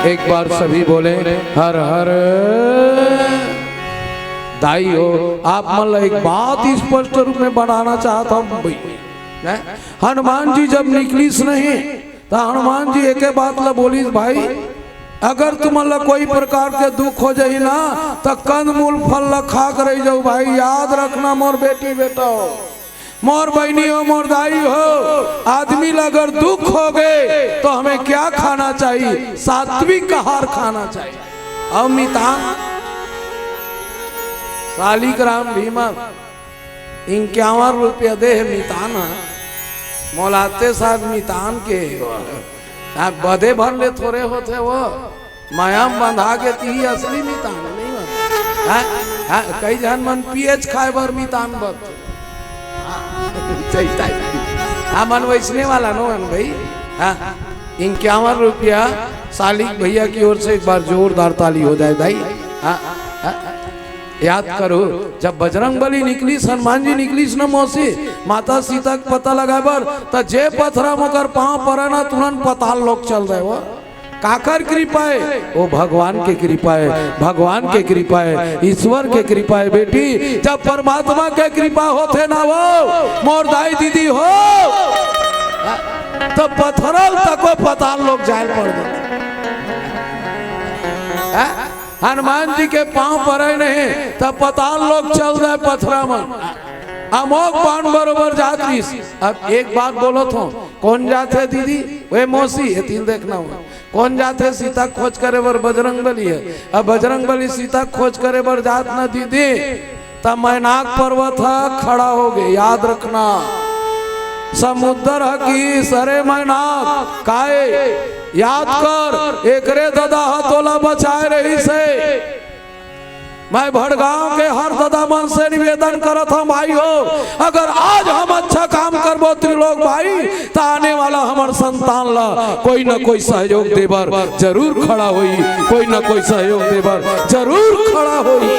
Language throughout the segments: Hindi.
एक बार सभी बोले हर हर। दाई हो आप मतलब एक बात स्पष्ट रूप में बनाना चाहता हूँ भाई। हनुमान जी जब निकलीस नहीं तो हनुमान जी एक बात ला बोलीस भाई, अगर तुम्हारा कोई प्रकार के दुख हो जाई ना तो कंद मूल फल ला खा कर रह जाओ भाई। याद रखना मोर बेटी बेटा हो, मोर बहनी हो, मोर दाई हो, आदमी अगर दुख हो गए तो हमें क्या खाना चाहिए? सात्विक आहार खाना चाहिए। और मितान शालिग्राम भीमा 51 रुपया दे मितान मोलाते साथ मितान के बधे भर ले थोड़े होते वो मायाम बंधा के ती असली मितान नहीं कई जन मन पीएच खाए बर मितान बद मन वैसने वाला नो भाई। 51 रुपया शालिक भैया की ओर से एक बार जोरदार ताली हो जाए भाई। याद करो जब बजरंगबली निकली हनुमान जी निकली न मौसी माता सीता का पता लगा बर तो जे पथरा मकर पांव पर ना तुरंत पताल लोग चल रहे वो काकर कृपा है? वो भगवान के कृपा है, भगवान के कृपा है, ईश्वर के कृपा है बेटी। जब परमात्मा के कृपा होते ना वो मोर दाई दीदी हो तो पथरल तक पताल लोग जाए पड़ जाते। हनुमान जी के पांव पड़े नहीं तब पताल लोग चल रहे पथरा में। अमोक पान बरोबर जाती। अब एक बात बोलो तो कौन जाते दीदी? वे मौसी है तीन देखना हुआ कौन जाते सीता खोज करे बर बजरंगबली है। अब बजरंगबली सीता खोज करे बर जात ना दीदी तब मैनाक पर्वत खड़ा हो गए। याद रखना समुद्र की सरे मैनाक काए याद कर एकरे दादा हथोला बचाए रही से। मैं भड़गांव के हर दादा मन से निवेदन करत हूँ भाई हो अगर आज हम अच्छा काम करबो त्रिलोक भाई तो आने वाला हमार संतान ला कोई न कोई सहयोग देबर जरूर खड़ा होई, कोई न कोई सहयोग देबर जरूर खड़ा होई।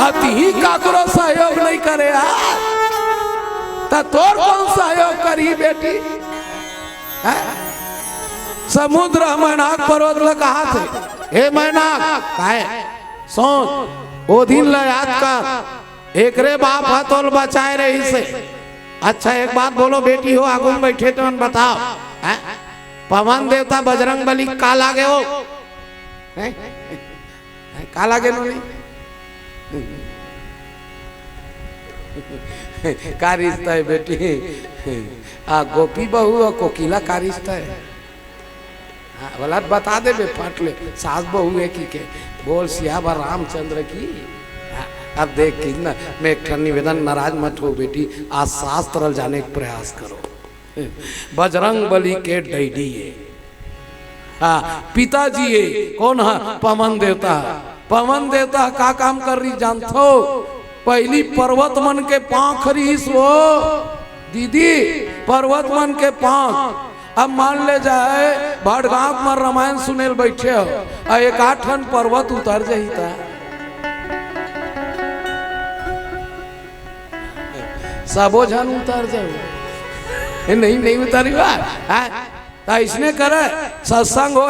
अति ही काकरो सहयोग नहीं करे तो तोर कौन सहयोग करी बेटी? समुद्र मैनाक पर्वत ला कहा थे हे मैनाक काहे सोच ओ दिन ला याद कर एकरे बाप हथोल बचाए रही से। अच्छा एक बात बोलो बेटी हो आगू में बैठे तो बताओ पवन देवता बजरंगबली का लागे हो? का लागे नहीं का रिश्ता है बेटी? गोपी बहू और कोकिला का रिश्ता है? बोला बता दे बे फट ले सास बहू है की के बोल सियावर रामचंद्र की। अब देख की ना मैं एक निवेदन नाराज मत हो बेटी आज शास्त्र जाने का प्रयास करो। बजरंगबली के डैडी है पिताजी है कौन है? पवन देवता। पवन देवता का काम कर रही जानते? पहली पर्वत मन के पांख रहीस वो दीदी पर्वत मन के पांख। अब मान ले जाए भड़गांव में रामायण सुनेल बैठे हो एक 8 टन पर्वत उतर जाही था सबो जन उतर जाए नहीं नहीं उतरी बात इसने करे सत्संग हो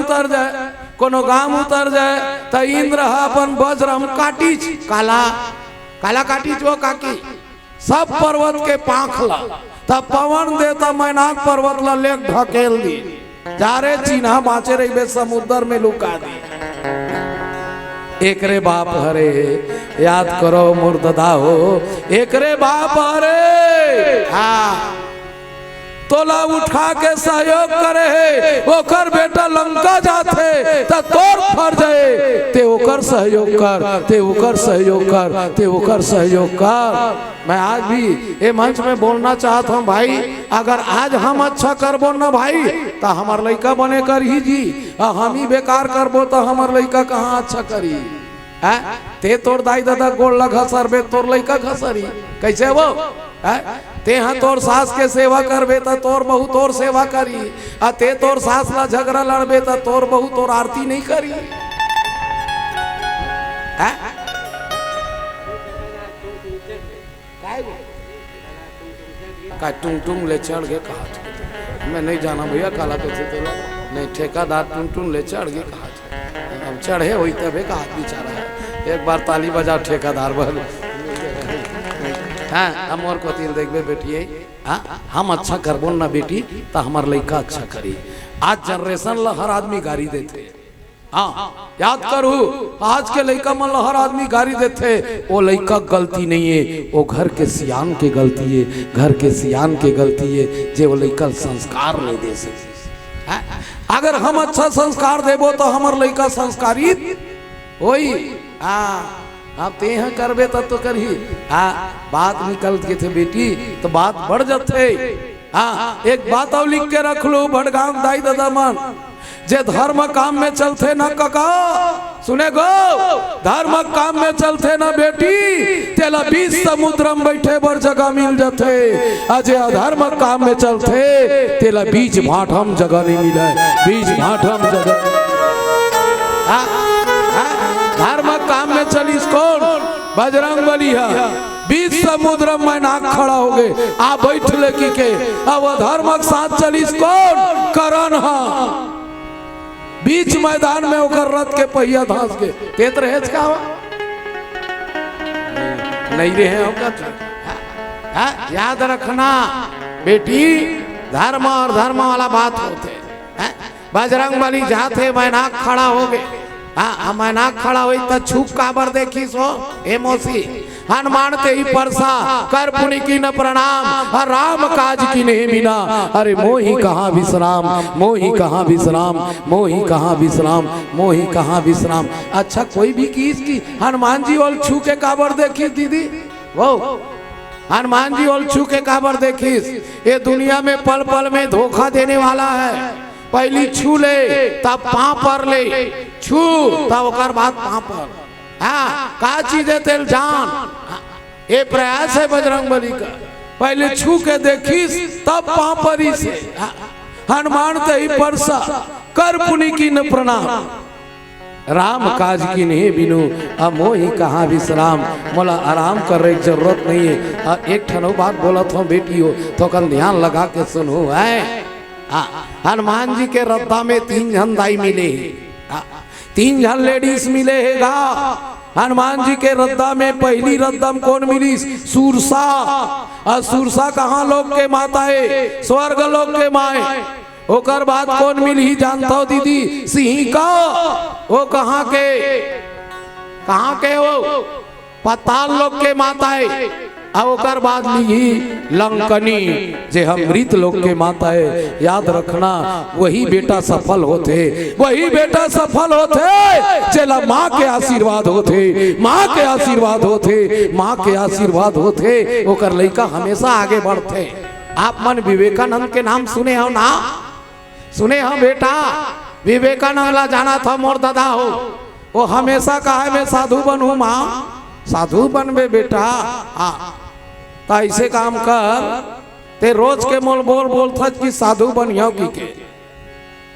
उतर जाए कोनो गांव उतर जाए तो इंद्र अपन वज्र काटी काला काला काटी जो काकी सब पर्वत के पांख ला तब पवन देता मैनाक पर्वत ला लेक ढकेल दी जा रे चिन्हा बाँचे रही बे समुद्र में लुका दी। एकरे बाप हरे याद करो मुर्ददा हो एकरे बाप हरे हाँ तोला उठा के सहयोग करे है ओकर बेटा लंका जाते तो तोर फर जाए ते ओकर सहयोग कर ते ओकर सहयोग कर ते ओकर सहयोग कर। मैं आज भी ये मंच में बोलना चाहता हूँ भाई अगर आज हम अच्छा करबो ना भाई तो हमार लड़का बने कर ही जी हम ही बेकार करबो तो हमार लड़का कहाँ अच्छा करी ते तोर दाई दादा गोड़ लगा सरबे तोर लड़का घसरी कैसे वो ते हाँ तोर सास के सेवा करबे तो तोर बहू तोर सेवा करी ते तोर सास ला झगड़ा लड़बे तो तोर बहू तोर आरती नहीं करी। का टुंग टुंग ले चढ़ गए कहा मैं नहीं जाना भैया काला कैसे नहीं ठेकादार टुन ले चढ़ गए कहा हम चढ़े वही तबे का आदमी चारा है। एक बार ताली बजाओ ठेकादार बल। हाँ हम और को तीन देखबे बेटी हाँ हम अच्छा करबो ना बेटी तो हमार लड़का अच्छा करी। आज जनरेशन ला हर आदमी गाड़ी देते हाँ याद करू आज के लड़का मन ला हर आदमी गाड़ी देते। वो लड़का गलती नहीं है, वो घर के सियान के गलती है, घर के सियान के गलती है जे वो लड़का संस्कार नहीं दे सके। अगर हम अच्छा संस्कार देबो तो हमार लड़का संस्कारित होई। हाँ आप ते यहाँ करबे तब तो करही। हाँ बात निकल के थे बेटी तो बात बढ़ जाते। हाँ एक बात और लिख के रख लो भड़गांव दाई दादा मन जे धर्म काम में चलते ना काका सुने गो धर्म काम में चलते ना बेटी तेला 20 समुद्र में बैठे बर जगह मिल जाते। अजय अधर्म काम में चलते तेला बीच भाटम जगह नहीं मिले, बीच भाटम जगह। धर्म काम में चलीस कौन बजरंग बली है। 20 समुद्र में नाक खड़ा हो गए आ बैठ ले की के अब धर्म के साथ चलीस कौन करण है। बीच मैदान में होकर रथ के पहिया धांस के तेत रहे का नहीं रहे होगा। याद रखना बेटी धर्म और धर्म वाला बात होते। बजरंग बली जाते मैनाक खड़ा हो गए। हाँ मैनाक खड़ा हुई तो छुप काबर देखी सो ए मौसी हनुमान ते ही परसा कर पुनि की न प्रणाम और राम काज की नहीं बिना। अरे मोही कहाँ विश्राम, मोही कहाँ विश्राम, मोही कहाँ विश्राम, मोही कहाँ विश्राम। अच्छा कोई भी चीज की हनुमान जी और छू के काबर देखी दीदी वो हनुमान जी और छू के काबर देखी। ये दुनिया में पल पल में धोखा देने वाला है। पहली छू ले तब पाँव पर ले छू तब ओकर बाद पाँव पर। हाँ का चीज है तेल जान। ये प्रयास है बजरंग बली का पहले छू के देखिस तब पाँव पर ही से। हनुमान ते ही परसा कर पुनि की न प्रणाम राम काज की नहीं बिनु अब मोही कहाँ विश्राम। मोला आराम करने की जरूरत नहीं है। एक ठनो बात बोला था बेटी हो तो कल ध्यान लगा के सुनो है। हनुमान जी के रद्दा में 3 जन दाई मिले, 3 जन लेडीज मिले हैगा। हनुमान जी के रद्दा में पहली रद्दा में कौन मिली सूरसा। और सूरसा कहाँ लोग के माता है स्वर्ग लोग के माए। ओकर बाद कौन मिली जानता हो दीदी सिंह का वो कहाँ के वो पताल लोग के माता है। और बाद ली लंकनी जे हम मृत लोग के माता है। याद रखना वही बेटा सफल होते, वही बेटा सफल होते चला माँ के आशीर्वाद होते, माँ के आशीर्वाद होते, माँ के आशीर्वाद होते ओकर लड़का हमेशा आगे बढ़ते। आप मन विवेकानंद के नाम सुने हो ना? सुने हो बेटा विवेकानंद ला जाना था मोर दादा हो वो हमेशा कहा मैं साधु बनूं माँ साधु बनबे बेटा। तो ऐसे काम कर ते रोज के मोल बोल था कि साधु बनियो की के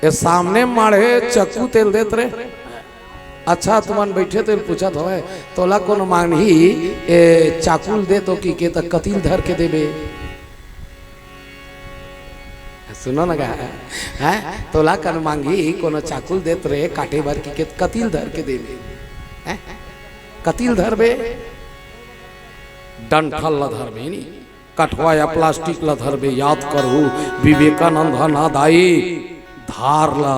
ये सामने माढ़े चक्कू तेल देत रे। अच्छा तुमन बैठे तेल पूछा था तोला कोनो मांगी चाकुल दे तो की के त कतील धर के देबे। सुनो ना है तोला कन मांगी कोनो चाकुल देत रे काटे भर की के कतील धर के देबे। कतील धरबे डंठल ल धरबे नी कठवा या प्लास्टिक ल धरबे। याद करू विवेकानंद ना दाई धार ला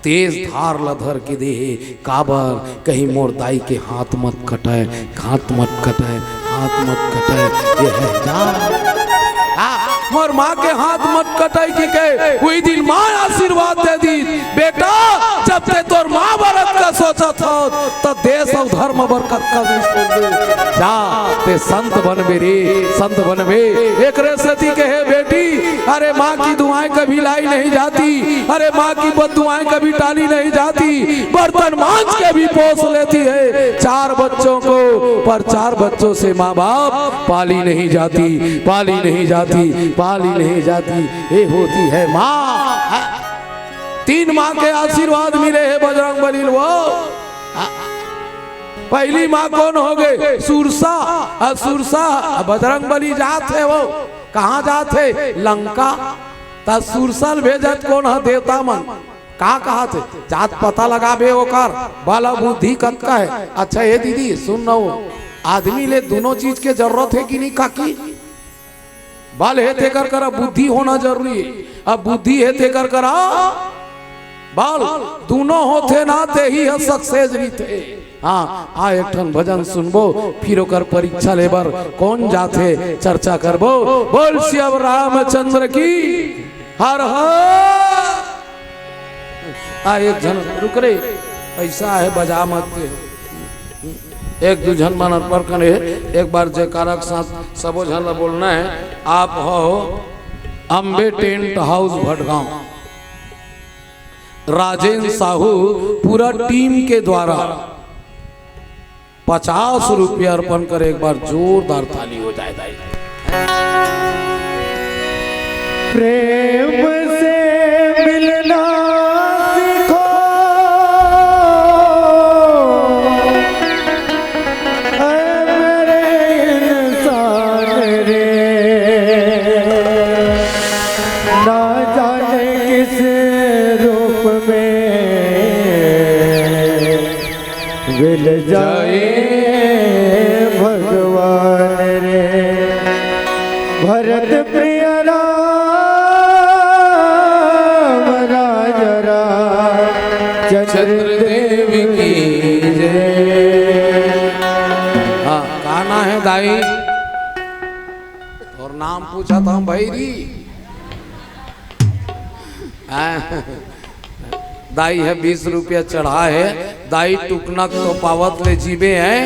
तेज धार ला धर के दे काबर कहीं मोर दाई के हाथ मत कटाए, हाथ मत कटाए, हाथ मत कटाए। ये है जान मोर माँ के हाथ मत कटाई के वही दिन माँ आशीर्वाद दे दी बेटा जब ते तोर माँ बरत का सोचा था तो देश और धर्म बरकत का नहीं सोच जा ते संत बनबे रे संत बनबे। एक रेसती के है बेटी अरे माँ की दुआएं कभी लाई नहीं जाती, अरे माँ की बददुआएं कभी टाली नहीं जाती। बर्तन मांझ के भी पोस लेती है 4 बच्चों को पर 4 बच्चों से माँ बाप पाली नहीं जाती, पाली नहीं जाती, पाली नहीं जाती। ये होती है माँ। 3 माँ के आशीर्वाद मिले हैं बजरंग बली वो। पहली माँ कौन हो गए सूरसा। सूरसा बजरंग बली जाते वो कहाँ जाते लंका। ता सूरसल भेजत कौन है देवता मन का कहा थे जात पता लगाबे ओकर बल बुद्धि कतका है। अच्छा ये दीदी सुन न हो, आदमी ले दोनों चीज के जरूरत है कि नहीं काकी? बल है ते कर करा, बुद्धि होना जरूरी है। अब बुद्धि है ते कर करा, बल दोनों होते ना ते ही सक्सेस रीते। हाँ आ एक ठन भजन सुनबो फिर ओकर परीक्षा लेबर कौन जाते चर्चा करबो। बोल श्याम रामचंद्र की हर हर। आ एक जन रुक रे, पैसा है बजा मत, एक दो जन मन अर्पण करे। एक बार जयकारा के साथ सबो जन बोलना है। आप हो अम्बे टेंट हाउस भटगांव, राजेंद्र साहू पूरा टीम के द्वारा 50 रुपया अर्पण करे। एक बार जोरदार ताली हो जाए। दाई प्रेम से मिलना सीखो, मेरे इंसान रे, ना जाने किस रूप में मिल जाए भगवान रे। भरत प्रिय चंद्रदेव की जय। हाँ गाना है दाई और नाम पूछा था भैरी। दाई है 20 रुपया चढ़ा है। दाई टुकनक तो पावत ले जीवे हैं।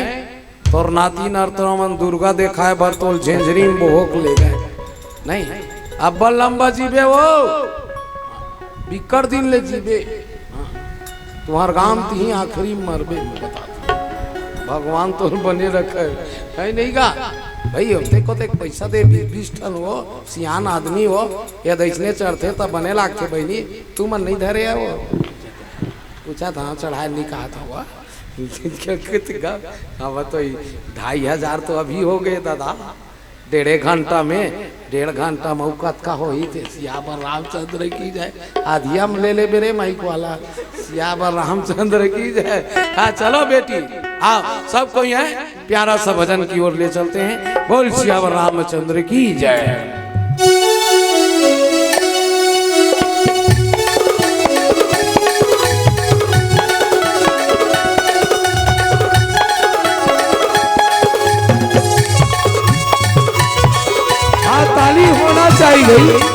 तोर नाती नरतमन दुर्गा देखा है बरतोल झेंझरी में बोहक ले गए नहीं। अब बल लंबा जीवे वो बिकट दिन ले जीवे। तुम्हार गांव ही आखिरी मरबे में बता भगवान तो बने रखे है नहीं का भाई। होते को तो पैसा दे 20 टन हो, सियान आदमी हो, या दैसने चढ़ते तब बने लागते बहनी। तू मन नहीं धरे है वो पूछा था चढ़ाए नहीं कहा था वो अब तो 2500 तो अभी हो गए दादा। 1.5 घंटा में 1.5 घंटा मौकत का हो ही थे। सियावर रामचंद्र की जाए। आधिया में ले ले बेरे माइक वाला सियावर रामचंद्र की जाए। हाँ चलो बेटी आओ सब कोई है प्यारा सा भजन की ओर ले चलते हैं। बोल सियावर रामचंद्र की जय। ताली होना चाहिए।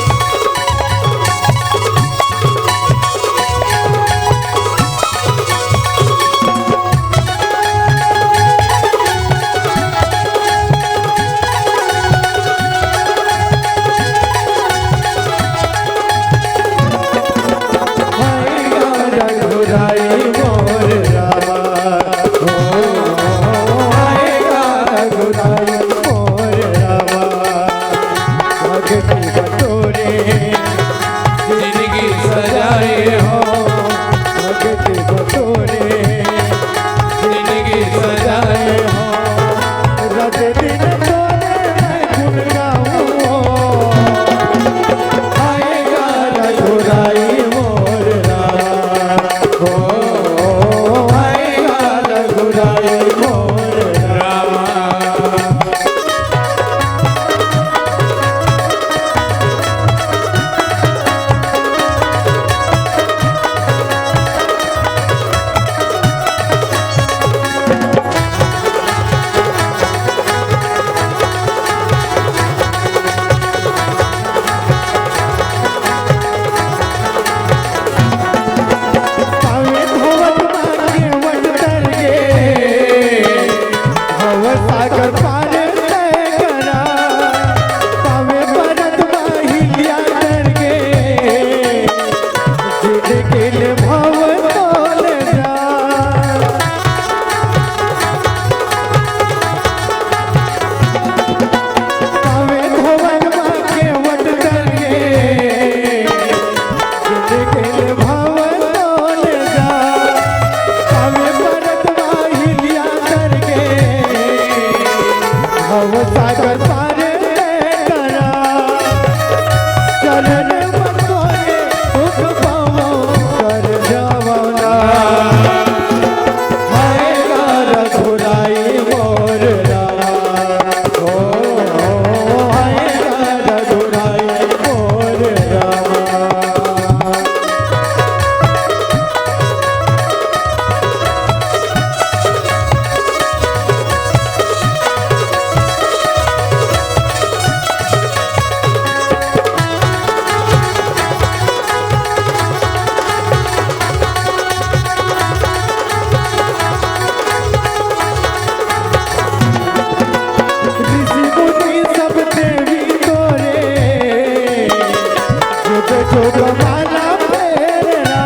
जोग माला फेरना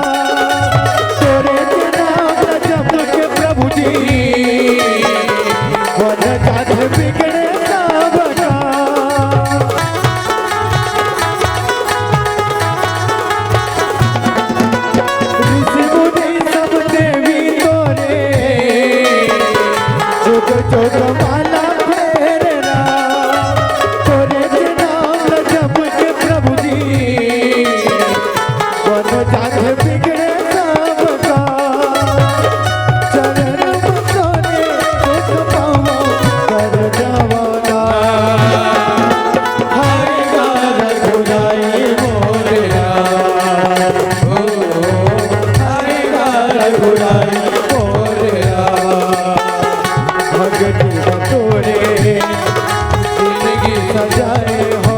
तेरे नाम जप के प्रभु जी वन जात बिगड़े सबका ऋषि मुनि सब देवी तोरे जोग जोग माला फेरना तेरे नाम जप के प्रभु जी वन जात बिगड़े सबका चरण तोरे दुख पावो कर जवाना हाय गार गुराई मोरेरा हाय गार गुराई मोरेरा भगती बतोरे जिंदगी सजाए हो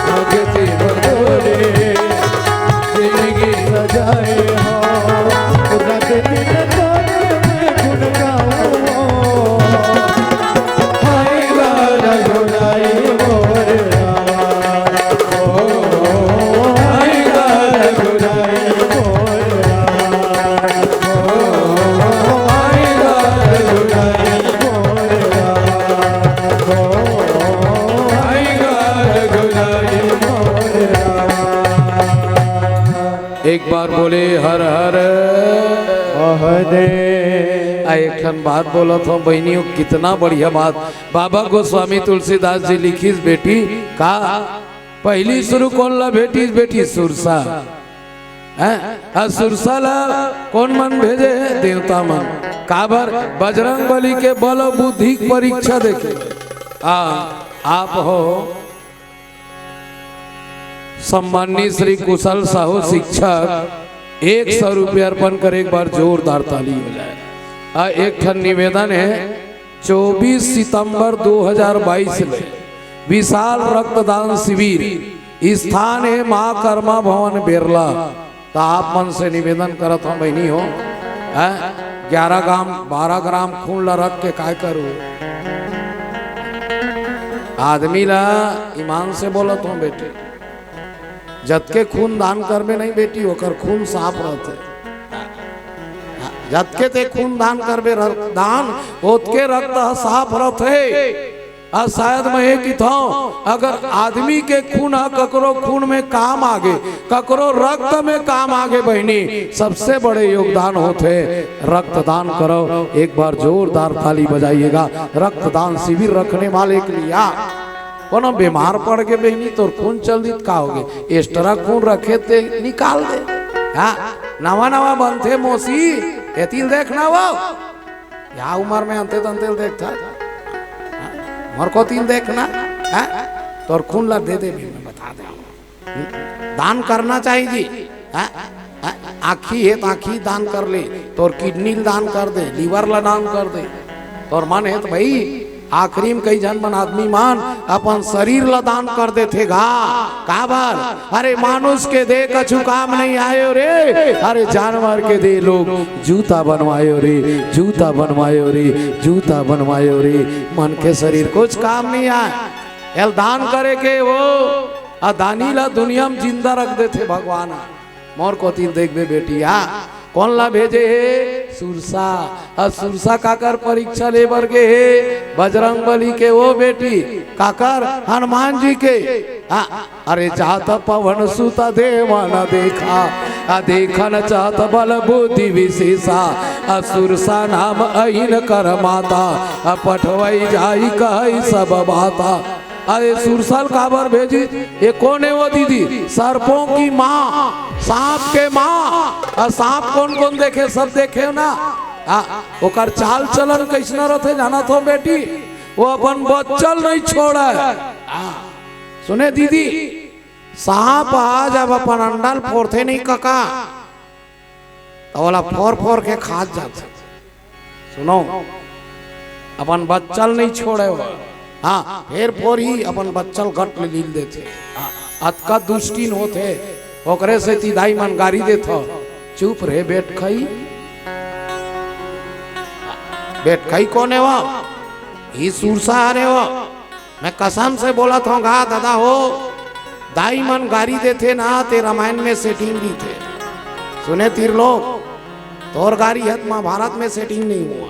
भगती बतोरे जिंदगी सजाए हो रात दिन तोरे मैं गुण गाऊं हाय गाना गुनाई मोरेरा हाय गाना गुनाई मोरेरा हाय गाना गुनाई मोरेरा हाय गाना गुनाई मोरेरा एक बार बोले हर हर। अहदे एक खन बात बोला था बहनियों, कितना बढ़िया बात बाबा गोस्वामी तुलसीदास जी लिखी बेटी का पहली शुरू कौन ला बेटी सुरसा सुरसा ला कौन मन भेजे देवता मन काबर बजरंग बली के बल बुद्धि परीक्षा देखे आप हो सम्माननीय श्री कुशल साहू शिक्षक 100 रुपये अर्पण कर एक बार जोरदार ताली हो जाए। एक ठन निवेदन है 24 सितंबर 2022 में विशाल रक्तदान शिविर स्थान है माँ कर्मा भवन बिरला। तो आप मन से निवेदन करत हो बहनी हो 11 ग्राम 12 ग्राम खून ला रख के काय करू आदमी ला ईमान से बोलत हो बेटे जतके खून दान करबे नहीं बेटी होकर खून साफ रहते जतके ते खून दान करबे दान ओतके रक्त साफ रहते। शायद मैं ये की था अगर आदमी के खून ककरो खून में काम आगे ककरो रक्त में काम आगे बहनी सबसे बड़े योगदान होते रक्तदान करो। एक बार जोरदार ताली बजाइएगा। रक्तदान शिविर रखने वाले के लिए कोनो बीमार पड़ के बहनी तो खून चल दी का होगे एक्स्ट्रा खून रखे ते निकाल दे। हाँ नवा नवा बनते मोसी एतिल देखना वो या उम्र में अंते तंतेल देखता मर को तीन देखना तोर खून ला दे दे भी मैं बता दे दान करना चाहिए जी। आखी है तो आखी दान कर ले तोर किडनी दान कर दे लीवर ला दान कर दे तोर मन है तो भाई आखिरी में कई जन मन आदमी मान अपन शरीर ला दान कर देते गा काबर अरे मानुष के दे कछु काम नहीं आयो रे अरे जानवर के दे लोग जूता बनवायो रे जूता बनवायो रे जूता बनवायो रे मन के शरीर कुछ काम नहीं आए एल दान करे के वो दानी ला दुनिया में जिंदा रख देते भगवान मोर को तीन देख दे बेटिया कौन ला भेजे है सुरसा सुरसा काकर परीक्षा ले बर के है बजरंग बली के वो बेटी काकर हनुमान जी के अरे चाहत पवन सुता देवा न देखा देखा न चाहत बल बुद्धि विशेषा सुरसा नाम अहिन कर माता पठवई जाई कही सब बाता। अरे सुरसल काबर भेजी ये कौन है वो दीदी सर्पों की माँ सांप के माँ सांप कौन कौन देखे सब देखे ना ओकर चाल चलन कैसना रहते जाना तो बेटी वो अपन बच्चल नहीं छोड़ा सुने दीदी सांप आज अब अपन अंडल फोड़ते नहीं कका तो वाला फोर फोर के खा जाते सुनो अपन बच्चल नहीं छोड़े वो हाँ फिर फोर ही अपन बच्चल घट लील देते अतका दुष्टिन होते ओकरे से तीदाई मन गारी देते चुप रे बैठ खाई कौन है वो ही सुरसा अरे वो मैं कसम से बोला था गा दादा हो दाई मन गाड़ी देते ना ते रामायण में सेटिंग भी थे। सुने तीर लोग, तोर गाड़ी हत महाभारत में सेटिंग नहीं हुआ।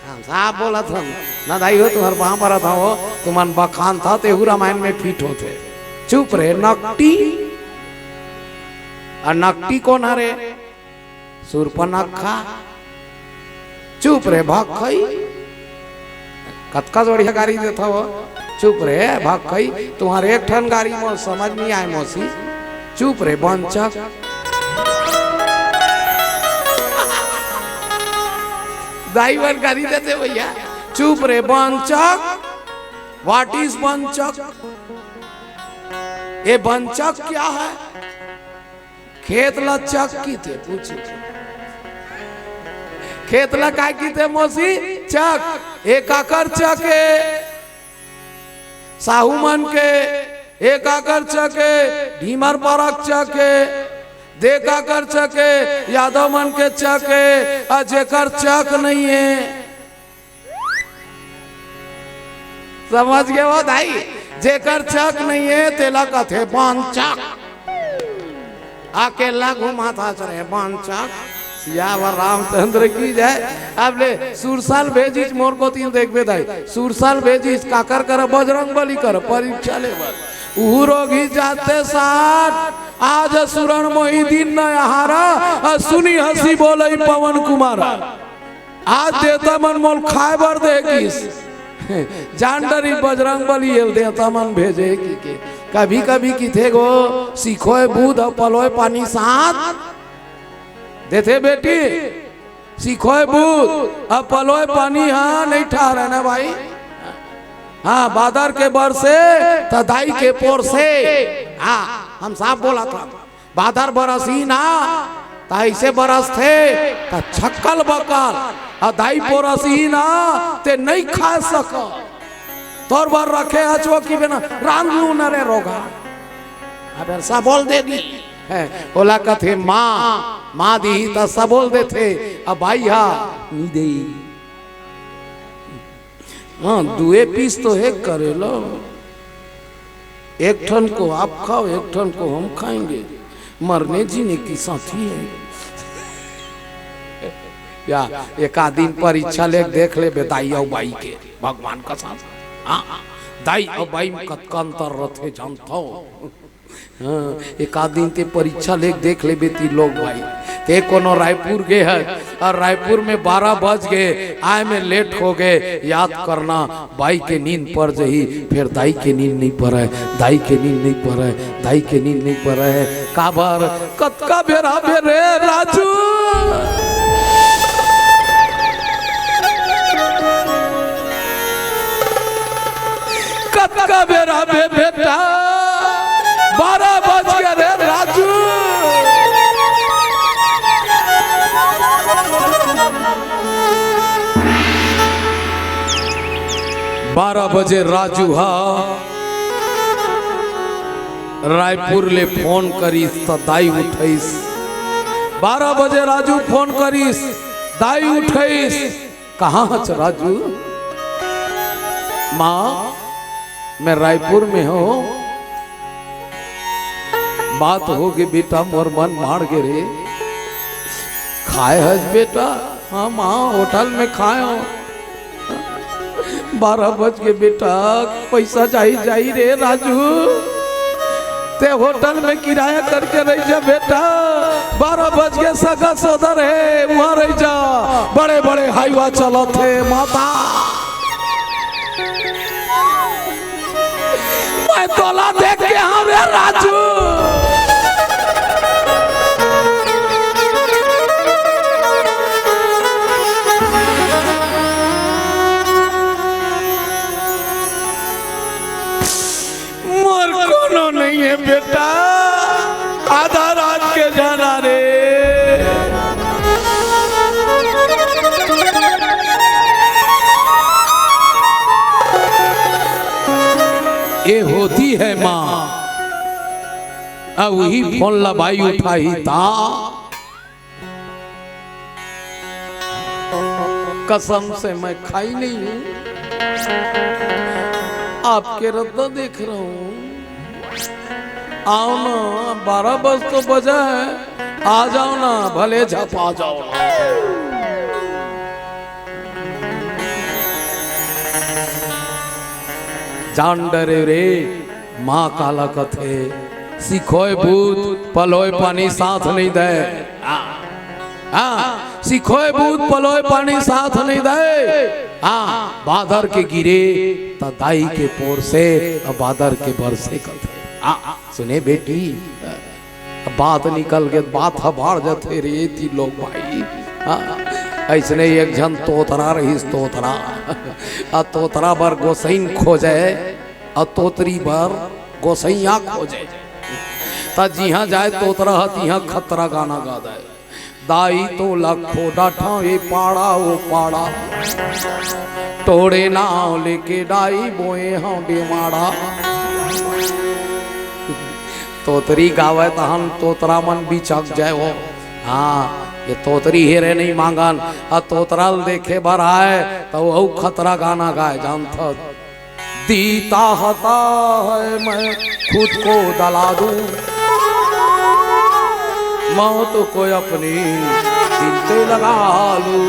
हम साहब बोला था ना दाई हो तुम्हारे वहां पर था हो तुमन बखान था ते रामायण में फिट होते। चुप रे नकटी। और नकटी कौन हरे? सूर्पनखा। चुप रे भक्खई। कतका बढ़िया गाड़ी देता हो। चुप रे भक्खई, तुम्हारे एक ठन गाड़ी में समझ नहीं आए मौसी। चुप रे बंचक। ड्राइवर गाड़ी देते भैया। चुप रे बंचक। What is बंचक? ये बंचक क्या है? खेत लचक की थे पूछे। खेत लगा की थे मौसी चक। एक आकर चके साहू मन के, एक आकर चके ढीमर परक चके, देखा कर चके यादव मन के चके, जेकर चक नहीं है। समझ गए वो भाई? जेकर चक नहीं है तेला कथे बंचक। अकेला घुमा था चले बंचक। सियावर रामचंद्र की जाए। अब ले सुरसाल भेजिस मोर को तीन देख बेदाई। सुरसाल भेजिस काकर कर बजरंग बली कर परीक्षा ले रोगी जाते साथ आज सुरण मोहिदीन न हारा सुनी हंसी बोले पवन कुमार। आज देता मन मोल खाए बर देगिस जान डरी बजरंग बली एल देता मन भेजे की के। कभी कभी की थे गो सीखोए बूध पलोए पानी साथ देते बेटी। सीखोए बूध अब पलोए पानी हाँ नहीं ठहरा ना भाई। हाँ बादर के बर से तदाई के पोर से। हाँ हम साफ बोला था बादर बरसी ना ऐसे बरस थे तो छक्कल बकल अदाई पोरसी ना ते नहीं खा सक। तोर बार रखे हचो की बिना रान लू न रे रोगा। अब ऐसा बोल देगी है बोला कथे माँ दी तो सब बोल देते। अब भाई हा नी दे। हाँ दुए पीस तो है करे लो। एक ठन को आप खाओ एक ठन को हम खाएंगे। मरने जीने की साथी है। या एक आदमी परीक्षा ले देख ले दाई और बाई के भगवान का साथ। हाँ दाई और बाई में कतका अंतर रथे जानता हो। हाँ एक आदमी ते परीक्षा ले देख ले बेती लोग भाई ते कोनो रायपुर गए है और रायपुर में 12 बज गए आए में लेट हो गए। याद करना बाई के नींद पड़ जही फिर दाई के नींद नहीं पड़ा है। दाई के नींद नहीं पड़ा है। दाई के नींद नहीं पड़ा है। काबर कतका बेरा बेरे राजू। कतका बेरा बे बेटा 12 बज गए रे राजू। 12 बजे राजू हा रायपुर ले फोन करीस तो दाई उठाईस। 12 बजे राजू फोन करीस दाई उठाईस। कहाँ हच राजू? माँ मैं रायपुर में हूँ। बात हो गई बेटा मोर मन मार गे रे। खाए हज बेटा? हाँ माँ होटल में खाए हो। 12 बज के बेटा पैसा जाई रे राजू। ते होटल में किराया करके रह जा बेटा। 12 बज के सगा सदर है वहाँ रह जा। बड़े बड़े हाईवा चलो थे माता। मैं तोला देख के हाँ रे राजू। मोर कोनो नहीं है बेटा आधा रात के जाना रे। ये होती है माँ। अब वही फोन लबाई उठाई था। कसम से मैं खाई नहीं हूँ। आपके रद्दा देख रहा हूँ। आओ ना, 12 बज तो बजा है, आ जाओ ना, भले झपा जाओ ना। जान डरे रे माँ काला कथे, सिखोय भूत पलोय पानी साथ नहीं दे। हाँ, सिखोय भूत पलोय पानी साथ नहीं दे। हाँ, बादर के गिरे त दाई के पोर से, बादर के बरसे कथे। सुने बेटी, बात निकल गए, बात हबाड़ जथे रे थी लोग भाई। ऐसने एक जन तोतरा रही, तोतरा बर गोसैन खोजे, तोतरी बर गोसैया खोजे। त जिहा जाए तोतरा तिहा खतरा गाना गा दे। दाई तो लखो डाठा ये पाड़ा वो पाड़ा, तोड़े नाव लेके डाई बोए हाँ बेमाड़ा। तोतरी गावे तहन तोतरा मन बिचक जाए हो। हाँ, ये तोतरी हेरे नहीं मांगन, तोतरल देखे बर आए तो वो खतरा गाना गाए। जानता दीता हता है मैं खुद को दला दूं, मौत को अपनी दिल पे लगा लूं।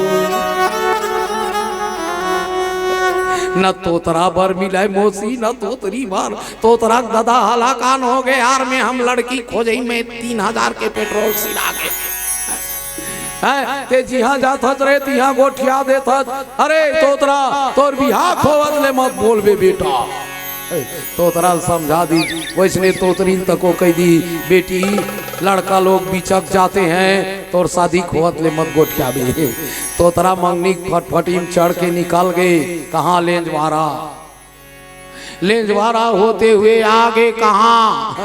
न तोतरा बर मिले मोसी, न तोतरी बर तोतरा गदा हलाकान हो गए। यार में हम लड़की खोजई में 3000 के पेट्रोल सिला के ते जिहा जाथत रे तिहा गोठिया देथत। अरे तोतरा तोर बिहा खोवत ले मत बोलबे बेटा। तोतरा समझा दी। वैसने तोतरी तको कह दी, बेटी लड़का लोग बिचक जाते हैं, तोर शादी खोवत ले मत गोठिया भी। तोतरा मंगनी फटफटी में चढ़ के निकल गए। कहाँ? लेंजवारा। लेंजवारा होते हुए आगे कहाँ?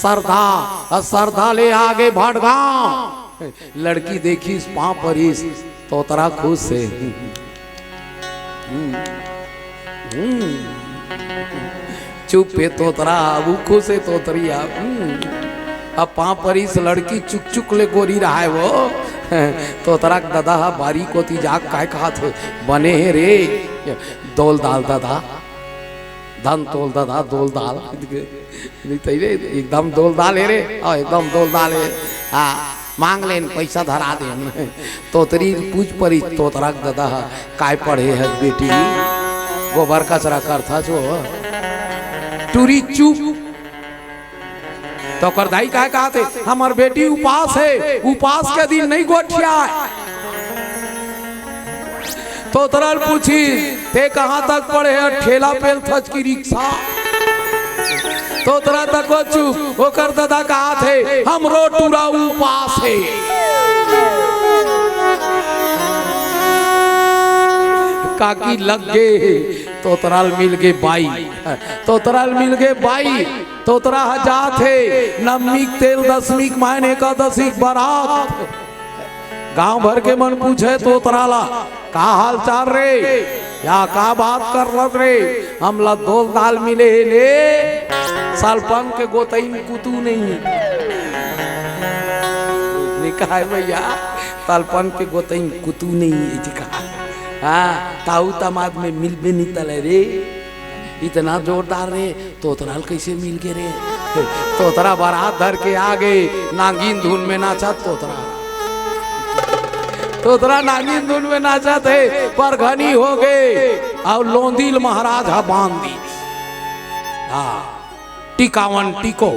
सरधा। सरधा ले आगे भटगांव। लड़की देखी इस पाँव पर इस तोतरा खुश से चुप पे तोतरा वो खुश है तोतरिया। अब पाँव पर इस लड़की चुक चुक ले गोरी रहा है वो। तोतरा दादा बारी को तीजाक काय कहा थे बने है रे दोल दाल दादा धन तोल दादा दोल दाल एकदम दोल दाल है रे। एकदम दोल दाल है। हाँ, मांग लेन पैसा धरा दे। तोतरी पूछ पड़ी तोतरा दादा काय पढ़े है बेटी? गोबर कचरा करता जो टूरी चुप। तो कर दाई काय कहते हमार बेटी उपास है, उपास के दिन नहीं गोठिया। तो तरल पूछी ते कहाँ तक पढ़े है? ठेला पेल थच की रिक्शा। तो तरह तक वो चुप होकर दादा कहा थे हमरो टूरा उपास है। काकी लग गए। तो तरल मिल गए बाई। तो तरल मिल गए बाई। तो तरह जात है नवमी तेल दसवीं महीने का 10 बारात। गांव भर के मन पूछे तो तराला का हाल चाल रे या का बात कर रह रे? हम ला दोल दाल मिले ले सालपन के गोतईन कुतू नहीं निकाह है भैया। सालपन के गोतईन कुतू नहीं है। हाँ, ताऊ तमाद में मिल भी नहीं तले रे। इतना जोरदार रे तोतराल कैसे मिल के रे? तोतरा बारात धर के आगे नागिन धुन में नाचा। तोतरा नागिन धुन में नाचा थे पर घनी हो गए और लोंदिल महाराज हा बांध दी। हाँ, टिकावन टिको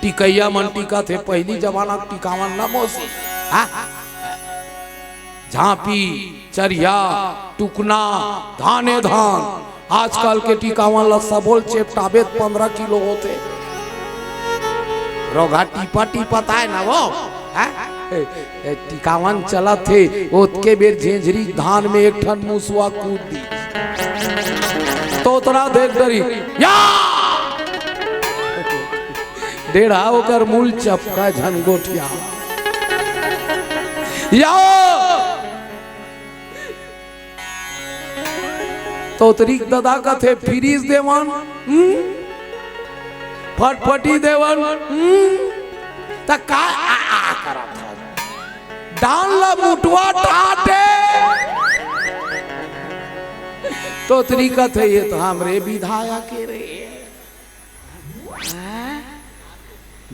टिकैया मन टिका थे पहली जमाना टिकावन न मोसी। झांपी चरिया टुकना धाने धान। आजकल के टिकावन लस्सा बोल चेपटाबे 15 किलो होते। रोगा टीपा टीपता है ना वो। टिकावन चला थे ओतके बेर झेंझरी धान में एक ठन मुसवा कूद दी। तोतरा देख डरी या डेढ़ा होकर मूल चपका झनगोठिया या तोतरी दादा का थे फ्रीज देवन फटफटी देवन तका करा था डाल ला मुटवा टाटे। तोतरी का थे ये तो हमरे विधाया के रे।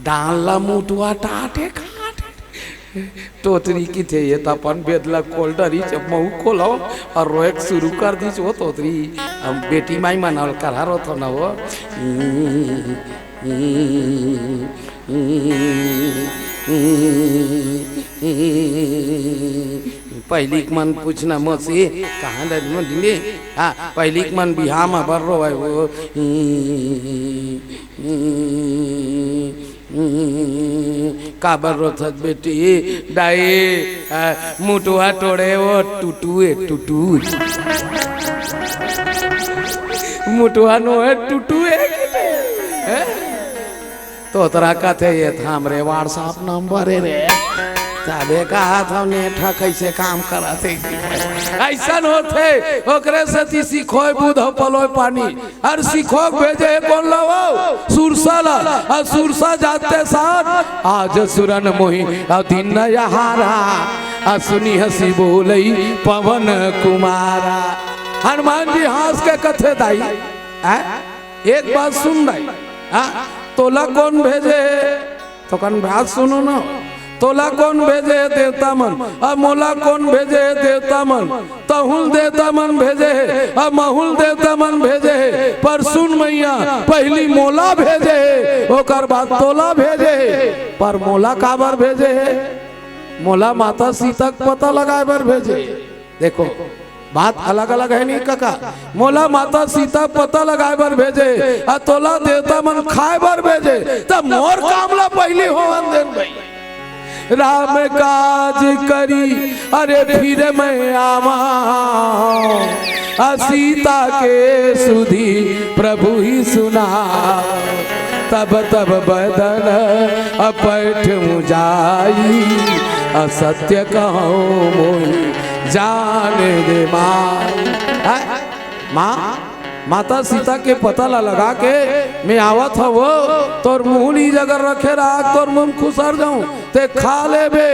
डालला मुटुआ टाटे खाटे तोतरी की थे ये तपन बेदला कोल्डरी जब महू खोलो और रोएक शुरू कर दी वो तोतरी हम बेटी माई मनाल करा रो तो ना वो पहली मन पूछना मोसी कहाँ दिले हाँ पहली मन बिहार में बर रो है वो काबर रो थत बेटी डाई मुटुआ तोड़े वो टूटुए टूटू मुटुआ नो है टूटुए तो तरा कथे ये था हमरे व्हाट्सएप नंबर है रे तबे कहा था नेठा कैसे काम करा थे ऐसा होते ओकरे से ती सीखो बुध पलो पानी और सीखो भेजे कौन लवो सुरसा ला और सुरसा जाते साथ आज सुरन मोही और दिन यहारा और सुनी हंसी बोलई पवन कुमारा हनुमान जी हंस के कथे दाई एक बात सुन दाई तोला कौन भेजे तो कन बात सुनो ना तोला कौन भेजे देवता मन अब मोला कौन भेजे देवता मन तहुल देवता मन भेजे अब महुल देवता मन भेजे पर सुन मैया पहली मोला भेजे ओकर बाद तोला भेजे पर मोला काबर भेजे मोला माता सीता पता लगाए बर भेजे देखो बात अलग अलग है नहीं काका मोला माता सीता पता लगाए बर भेजे आ तोला देवता मन खाए बर भेजे तब मोर कामला पहली होवन देन भाई राम काज करी अरे फिर मैं आवा सीता के सुधी प्रभु ही सुना तब तब बदन अपैठ मुझाई असत्य कहूँ मोही जान दे माँ माता सीता के पता ला लगा के मैं आवत हव तोर मुहली जगर रखे रहा तोर मुंह खुसर जाऊं ते खा ले बे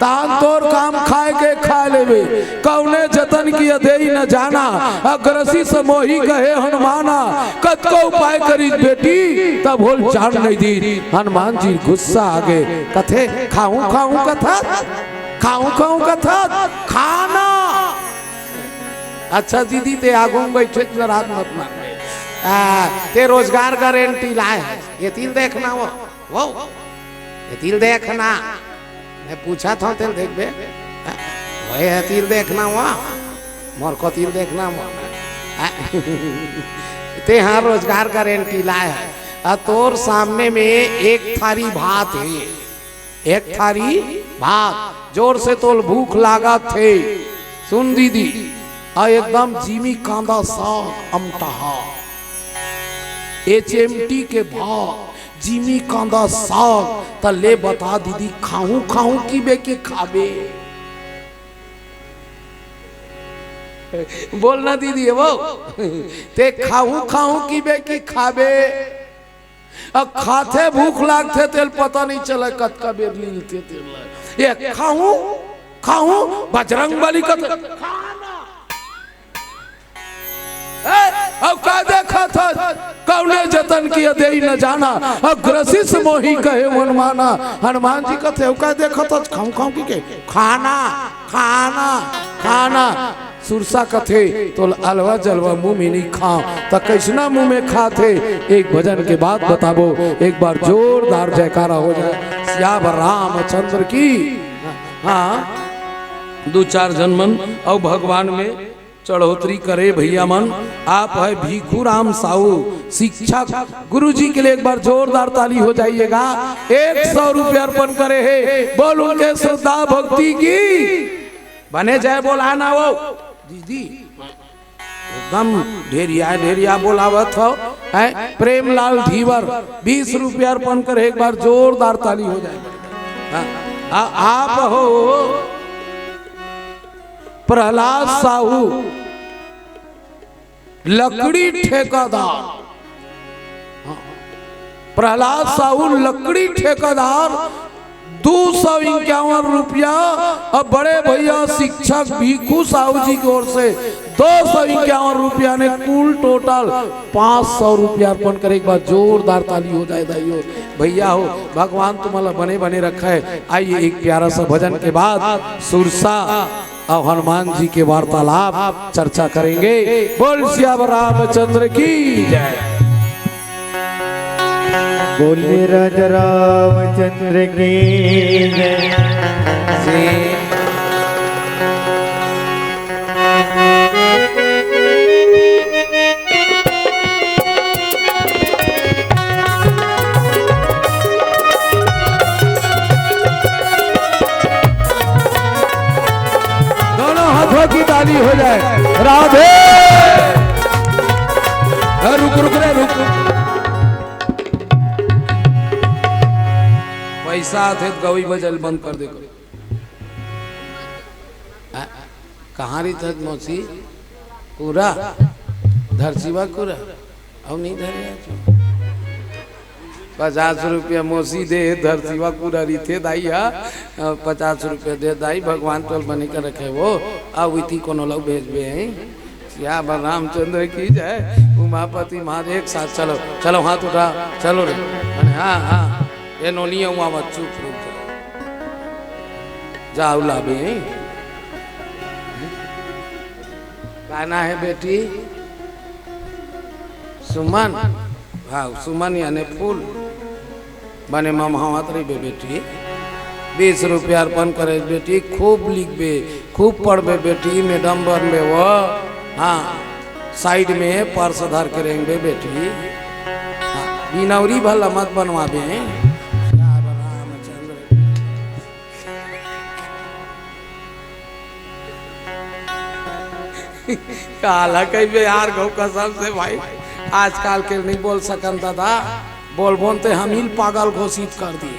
तान तोर काम खाए के खा ले बे कौने जतन की अधेई न जाना अग्रसी से मोही कहे हनुमाना कत को उपाय करी बेटी तब होल जान नहीं दी हनुमान जी गुस्सा आगे कथे खाऊं खाऊं कथा खाऊं खाऊं कथा खाना अच्छा दीदी ते आगू बैठे रात मत मार ते रोजगार गारंटी लाए ये तिल देखना वो ये तिल देखना मैं पूछा था तिल देख बे वही है तिल देखना हुआ मोर को तिल देखना हुआ ते हाँ रोजगार गारंटी लाए है तोर सामने में एक थारी भात है एक थारी भात जोर से तोल भूख लागा थे सुन दीदी आ एकदम जीमी कांदा साग अमटहा HMT के भाव जीमी कांदा साग तले बता दीदी खाऊं खाऊं की बे के खाबे बोलना दीदी वो ते खाऊं खाऊं की बे की खाबे अब खाते भूख लागते तेल पता नहीं चला कत का बेर लीलते तेल ये खाऊं खाऊं बजरंग बली का खाना अब का देखा था कौने जतन किया दे न जाना अब ग्रसिस मोही कहे मन माना हनुमान जी कथे का देखा था खाऊं खाऊं की के खाना खाना खाना सुरसा कथे तो अलवा जलवा मुंह में नहीं खाओ तो कैसना मुंह में खाते एक भजन के बाद बताबो एक बार जोरदार जयकारा हो जाए सियावर रामचंद्र की हाँ दो चार जन्मन और भगवान में चढ़ोतरी करे भैया मन आप है भीखू राम साहू शिक्षक गुरुजी के लिए एक बार जोरदार ताली हो जाइएगा 100 रुपये अर्पण करे है बोल उनके श्रद्धा भक्ति की बने जाए बोलाना वो दीदी एकदम ढेरिया बोलावत हो है प्रेमलाल धीवर 20 रुपये अर्पण करे एक बार जोरदार ताली हो जाए आप हो प्रहलाद साहू लकड़ी ठेकेदार प्रहलाद साहू लकड़ी ठेकेदार 251 रुपया और बड़े भैया शिक्षक भीखू साहू जी की ओर से ₹251 ने कुल टोटल 500 रुपया अर्पण करे। एक बार जोरदार ताली हो जाए दाइयो भैया हो। भगवान तुम्हारा बने बने रखा है। आइए एक प्यारा सा भजन के बाद सुरसा और हनुमान जी के वार्तालाप चर्चा करेंगे। बोल श्याम रामचंद्र की जय। बोले राजा रामचंद्र की जय। की ताली हो जाए। राधे रुक रुक रे रुक। पैसा थे गवई बजल बंद कर दे। कहाँ रही था मौसी पूरा धरसीवा पूरा अब नहीं धरे। 50 रुपया मौसी दे धरसीवा पूरा रही थे दाई। 50 रुपया दे दाई। भगवान तोल बने कर रखे वो अविति कोनो लोग भेज बे हैं। या रामचंद्र की जय। उमापति महादेव एक साथ चलो चलो हाथ उठा चलो रे। हाँ हाँ ये नोनिया हुआ मत चुप रुक जाओ लाभे। गाना है बेटी सुमन। हाँ सुमन यानी फूल बने ममहावत रही बे बेटी। 20 रुपया अर्पण करे बेटी। खूब लिखबे खूब पढ़बे बेटी। मैडम बनबे वो। हाँ साइड में पर्स धर के रहेंगे बेटी। हाँ, बिनौरी भला मत बनवाबे। काला कही यार गौ कसम से भाई आजकल के नहीं बोल सकन दादा। बोल बोलते हम ही पागल घोषित कर दिए।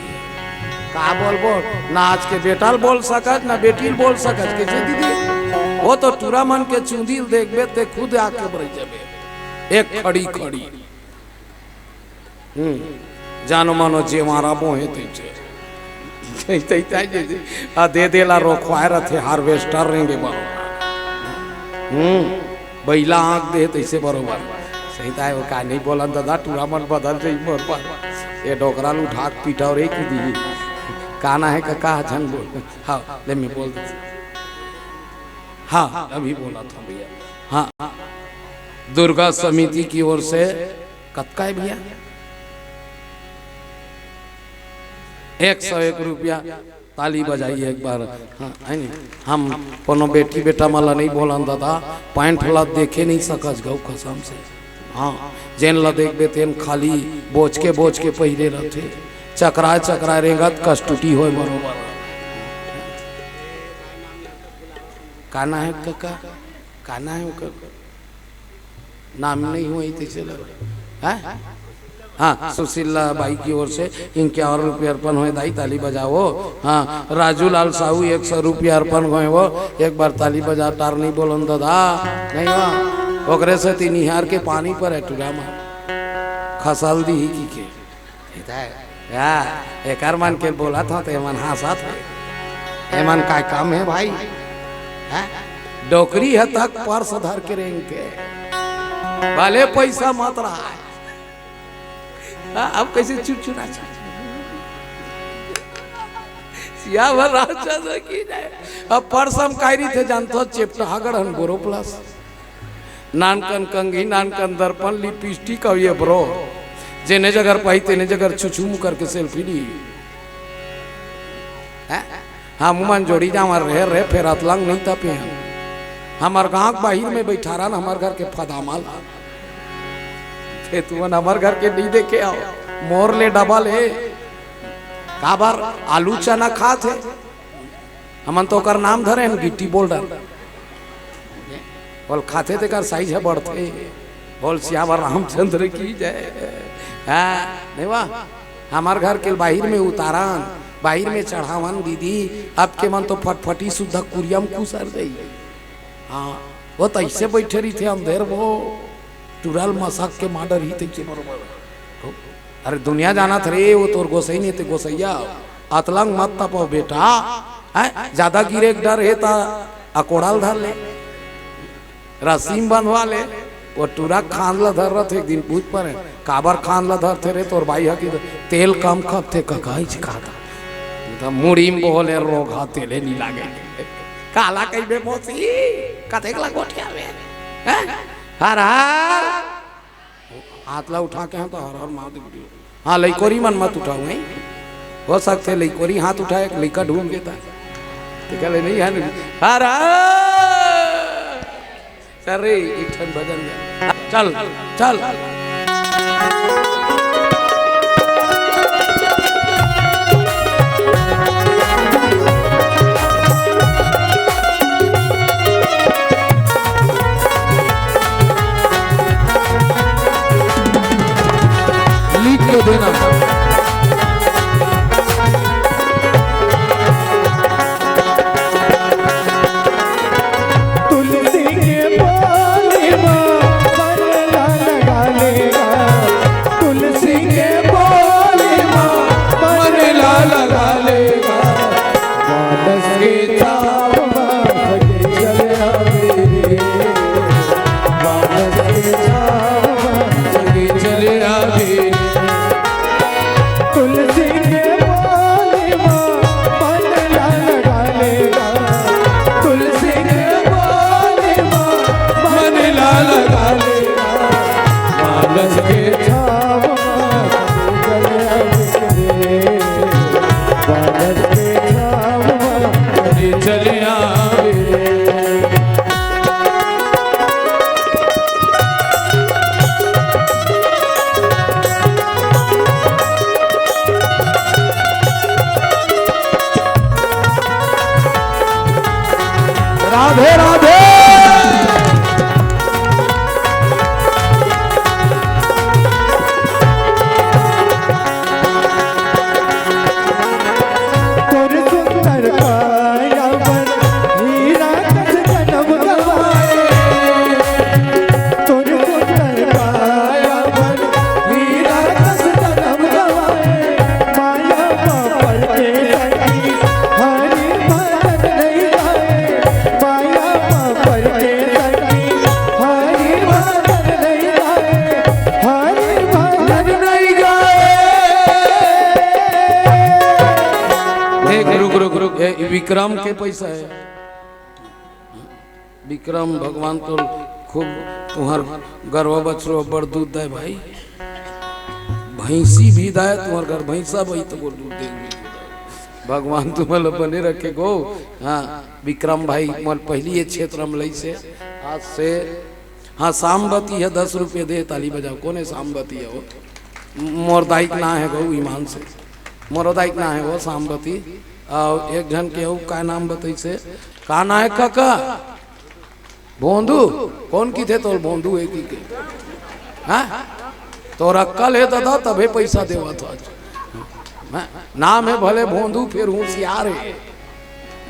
का बोल बोल ना आज के बेटाल बोल सकत ना बेटी बोल सकत कैसे दीदी। वो तो टूरा मन के चूंदिल देखबे ते खुद आके बढ़ जाबे। एक खड़ी खड़ी जानो मानो जे मारा बोहे ते आ दे देला रोखवाए रथे हार्वेस्टर रेंगे बरोबर। बैला आँख दे तैसे बरोबर सही था। वो का नहीं बोला दादा टूरा मन बदल रही मोर पर। ये डोकरा उठा पीटा और एक दी काना है का झन बोल। हाँ ले मैं बोल दे। हाँ अभी बोला था भैया। हाँ दुर्गा समिति की ओर से कतका है भैया 101 रुपया। ताली बजाइए एक बार। हाँ है नहीं हम कोनो बेटी बेटा माला नहीं बोला दादा। पैंट ला देखे नहीं सकस गौ कसम से। हाँ जेन ला देखबे तेन खाली बोझ के पहले रहते। चकरा चकरा रेंगत कष्टुटी हो बरोबर। काना है कका काना है नाम नहीं हुआ तैसे लग। हाँ सुशीला बाई की ओर से 51 रुपया अर्पण हुए दाई। ताली बजाओ। हाँ राजू लाल साहू 100 रुपया अर्पण हुए वो। एक बार ताली बजा टार नहीं बोलो दादा नहीं हुआ। ओकरे से तीन निहार के पानी पर है टूरा में खसल दी ही की के एक मन के बोला था तो एमन हंसा था। एमन का काम है भाई। डोकरी है तक पर्स धर के रेंग के भले पैसा मत रहा है। अब कैसे चुटचुरा की जाए। अब परसम कायरी थे जानते हो चेप्टा हगड़न बोरो प्लस नानकन कंगी नानकन दर्पण लिपस्टिक और ये ब्रो जेने जगह पाई तेने जगह छुछुम करके सेल्फी ली। हाँ मुमान जोड़ी जा हमार रहे फिर अतलंग नहीं था पे। हमार गाँव बाहिर में बैठा रहा हमार घर के फदामाल। तुमन हमार घर के नहीं देखे आओ मोर ले डबल है काबर आलू चना खाते। हमन तो कर नाम धरे हम गिट्टी बोल्डर बोल खाते थे कर साइज है बढ़ते। बोल श्याम रामचंद्र की जय। नहीं वाह हमार घर के बाहिर में उतारन बाहिर में चढ़ावन दीदी। अब के मन तो फटफटी शुद्ध कुरियम कुसर गई। हाँ वो तो ऐसे बैठे रही थे अंधेर वो टूरल मसाक के माडर ही थे बरोबर। अरे दुनिया जाना थे रे वो तोर गोसई नहीं थे गोसैया अतलंग मत तपो बेटा। ज्यादा गिरे डर है ता अकोड़ाल धर ले। रस्सी में बंधवा ले। वो टूरा खान ला धर रहे थे, एक दिन पूछ पर काबर खान ला धर थे रे तोर भाई हकी तेल कम खप थे ककाई खाता तो मुड़ी में बोले रोगा तेले नहीं लागे काला कई बे मोसी कतेक ला गोठिया में हर हर हाथ ला उठा के तो हर हर मार दे। हाँ लइकोरी मन मत उठाओ नहीं हो सकते लइकोरी हाथ उठाए लइका ढूंढ देता तो कहले नहीं है हर चल रे एक ठन भजन चल चल लिख के देना राधे राधे विक्रम के पैसा है विक्रम भगवान तो खूब तुम्हार गर्व बछरो बड़ दूध दे भाई भैंसी भी दे तुम्हार घर भैंसा भाई तो दूध देंगे भगवान तुम्हें बने रखे गो। हाँ विक्रम भाई मोल पहली ये क्षेत्र में लई से आज से हाँ सामबती है 10 रुपये दे ताली बजाओ कौन है सामबती है वो मोरदाइक ना है गो ईमान से मोरदाइक ना है वो सामबती और एक जन के हो का नाम बताई से का ना है काका भोंदू कौन की थे तो भोंदू एक ही के हाँ तो रक्कल है दादा तबे पैसा देवा था नाम है भले भोंदू फिर होशियार है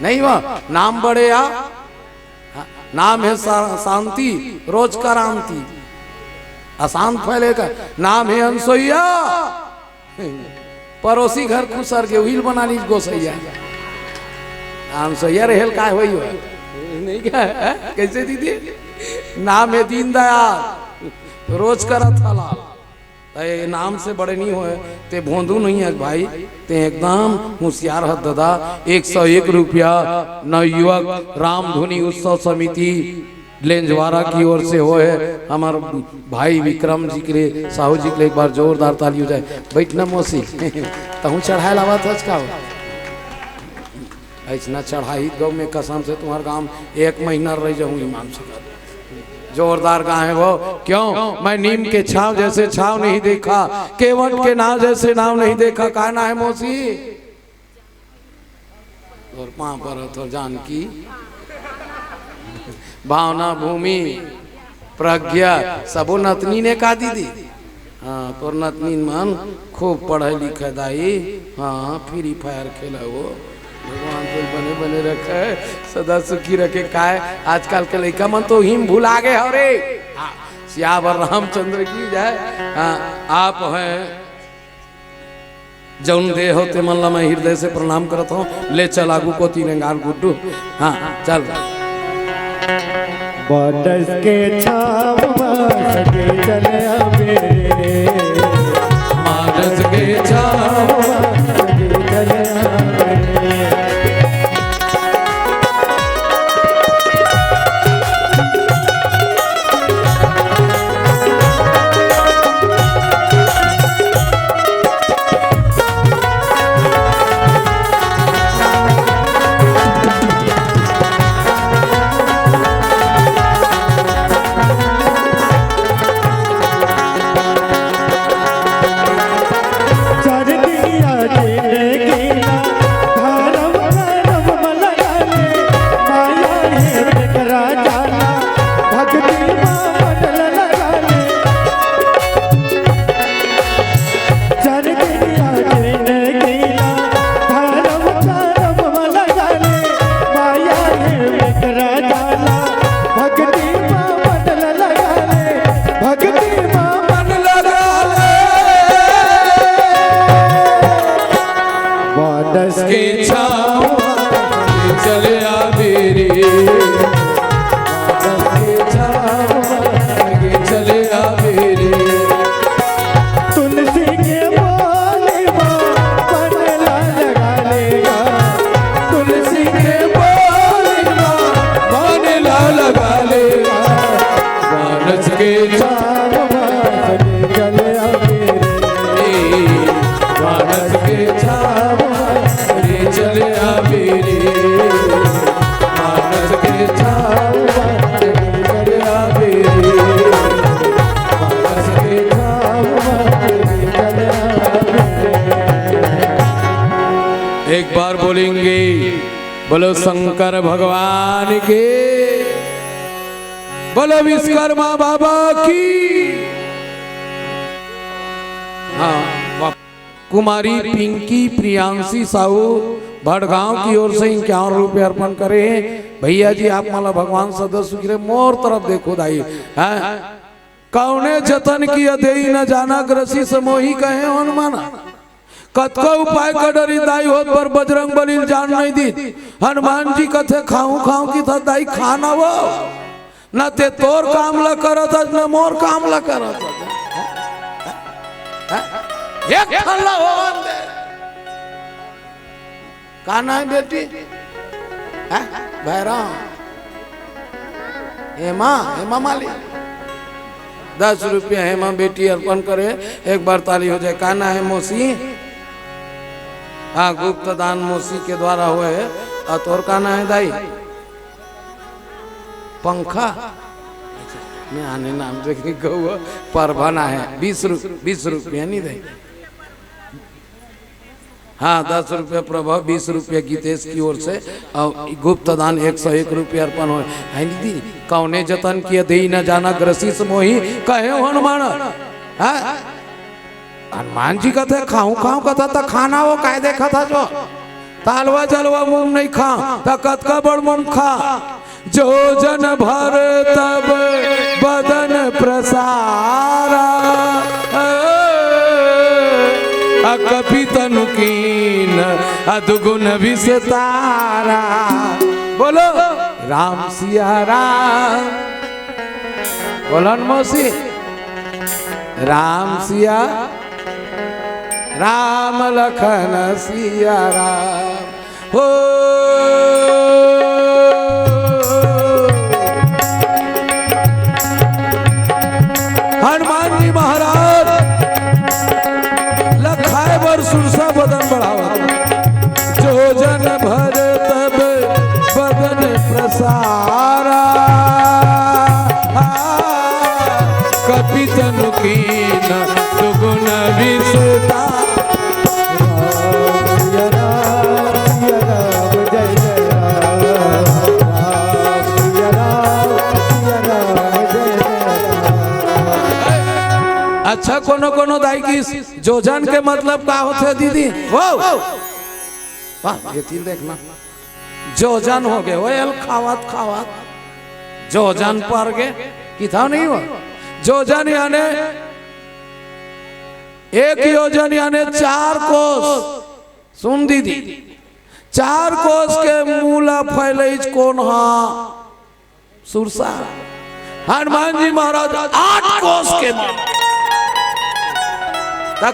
नहीं वह नाम बड़े आ नाम है शांति रोज करांति अशांत फैलेगा नाम है अनसोईया पड़ोसी घर खुसर के व्हील बना ली गोसैया अनसोईया रहेल का होई हो नहीं क्या कैसे दीदी नाम है दीनदयाल रोज करत हला नाम से बड़े नहीं होए ते भोंदू नहीं है भाई ते एकदम होशियार है दादा 101 रुपया नवयुवक रामधुनी उत्सव समिति लेंजवारा की ओर से हो है हमारे भाई विक्रम जी के लिए साहू जी के लिए एक बार जोरदार ताली हो जाए बैठना मौसी तहु चढ़ाए लावा था का ऐसा चढ़ाई गौ में कसम से तुम्हारे गांव 1 महीना रह जाऊँ ईमान से जोरदार गाँव है वो क्यों मैं नीम के छाव जैसे छाव नहीं देखा केवट के नाव जैसे नाव नहीं देखा कहना है मौसी और पाँ पर तो जानकी भावना भूमि प्रज्ञा सबो नतनी ने का दीदी हाँ तो नतनी मन खूब पढ़े लिखे दाई हाँ फ्री फायर खेला वो भगवान तो बने बने रखे सदा सुखी रखे काय आजकल के लड़का मन तो हिम भुला गए हो रे सियावर रामचंद्र की जाए आप हैं जौन दे होते मन ला मैं हृदय से प्रणाम करता हूँ ले चल आगू को 3 अंगार गुड्डू हाँ चल बादल के छाव सके चले मेरे मानस के छाव सके चले मेरे के छाव चले मेरे के छाव चले मेरे तुलसी के बोले बनला लगा लेगा तुलसी के बोले बनला लगा लेगा मानस के छाव चले मानस के छाव चले मेरे मानस के छाव चले मेरे मानस के छाव चले एक बार बोलेंगे बोलो शंकर भगवान के बोलो विश्वकर्मा बाबा की। हाँ, कुमारी पिंकी प्रियांशी साहू भड़गांव की ओर से 51 रुपये अर्पण करे। भैया जी आप मला भगवान सदस्य गिरे मोर तरफ देखो दाई कौने जतन की अधेई न जाना ग्रसी समोही कहे हनुमाना कतको उपाय कडरी दाई होत पर बजरंग बली जान नहीं दी। हनुमान जी कथे खाऊं खाऊं की था दाई खाना वो न ते तोर काम ला करत न मोर काम ला करत एक खल्ला होवन दे काना है बेटी भैरा हेमा माली 10 रुपया हेमा बेटी अर्पण करे। एक बार ताली हो जाए। काना है मौसी हाँ गुप्त दान मौसी के द्वारा हुए और तोर काना है दाई पंखा मैं आने नाम देखे गौ पर बना है 20 रुपया नहीं दे। हाँ 10 रुपया प्रभाव 20 रुपया गीतेश की ओर से और गुप्त दान 101 रुपया अर्पण हो। दीदी कौने जतन किए दे न जाना ग्रसी मोही कहे हनुमान। हनुमान जी कहते खाऊं खाऊं कहता था खाना वो काहे देखा था जो तालवा जलवा मुंह नहीं खा तकत का बड़ मुंह खा जो जन भर तब बदन प्रसारा कपितनु कीन अदुगुण विस्तारा। बोलो राम सिया राम बोलन मौसी राम सिया राम लखन सिया राम हो। हनुमान जी महाराज लखाए बर सुरसा बदन बढ़ावा जो जन भर तब बदन प्रसारा कपितनु कीन दुगुण विस्तारा। अच्छा कोनो कोनो दाई की जोजन के मतलब का होते दीदी वो वाह ये तीन देखना जोजन हो गए वो खावत खावत जोजन पर गए कि था नहीं हुआ जोजन यानी एक योजन यानी 4 कोस। सुन दीदी 4 कोस के मूला फैले कौन हा सुरसा हनुमान जी महाराज 8 कोस के मारे।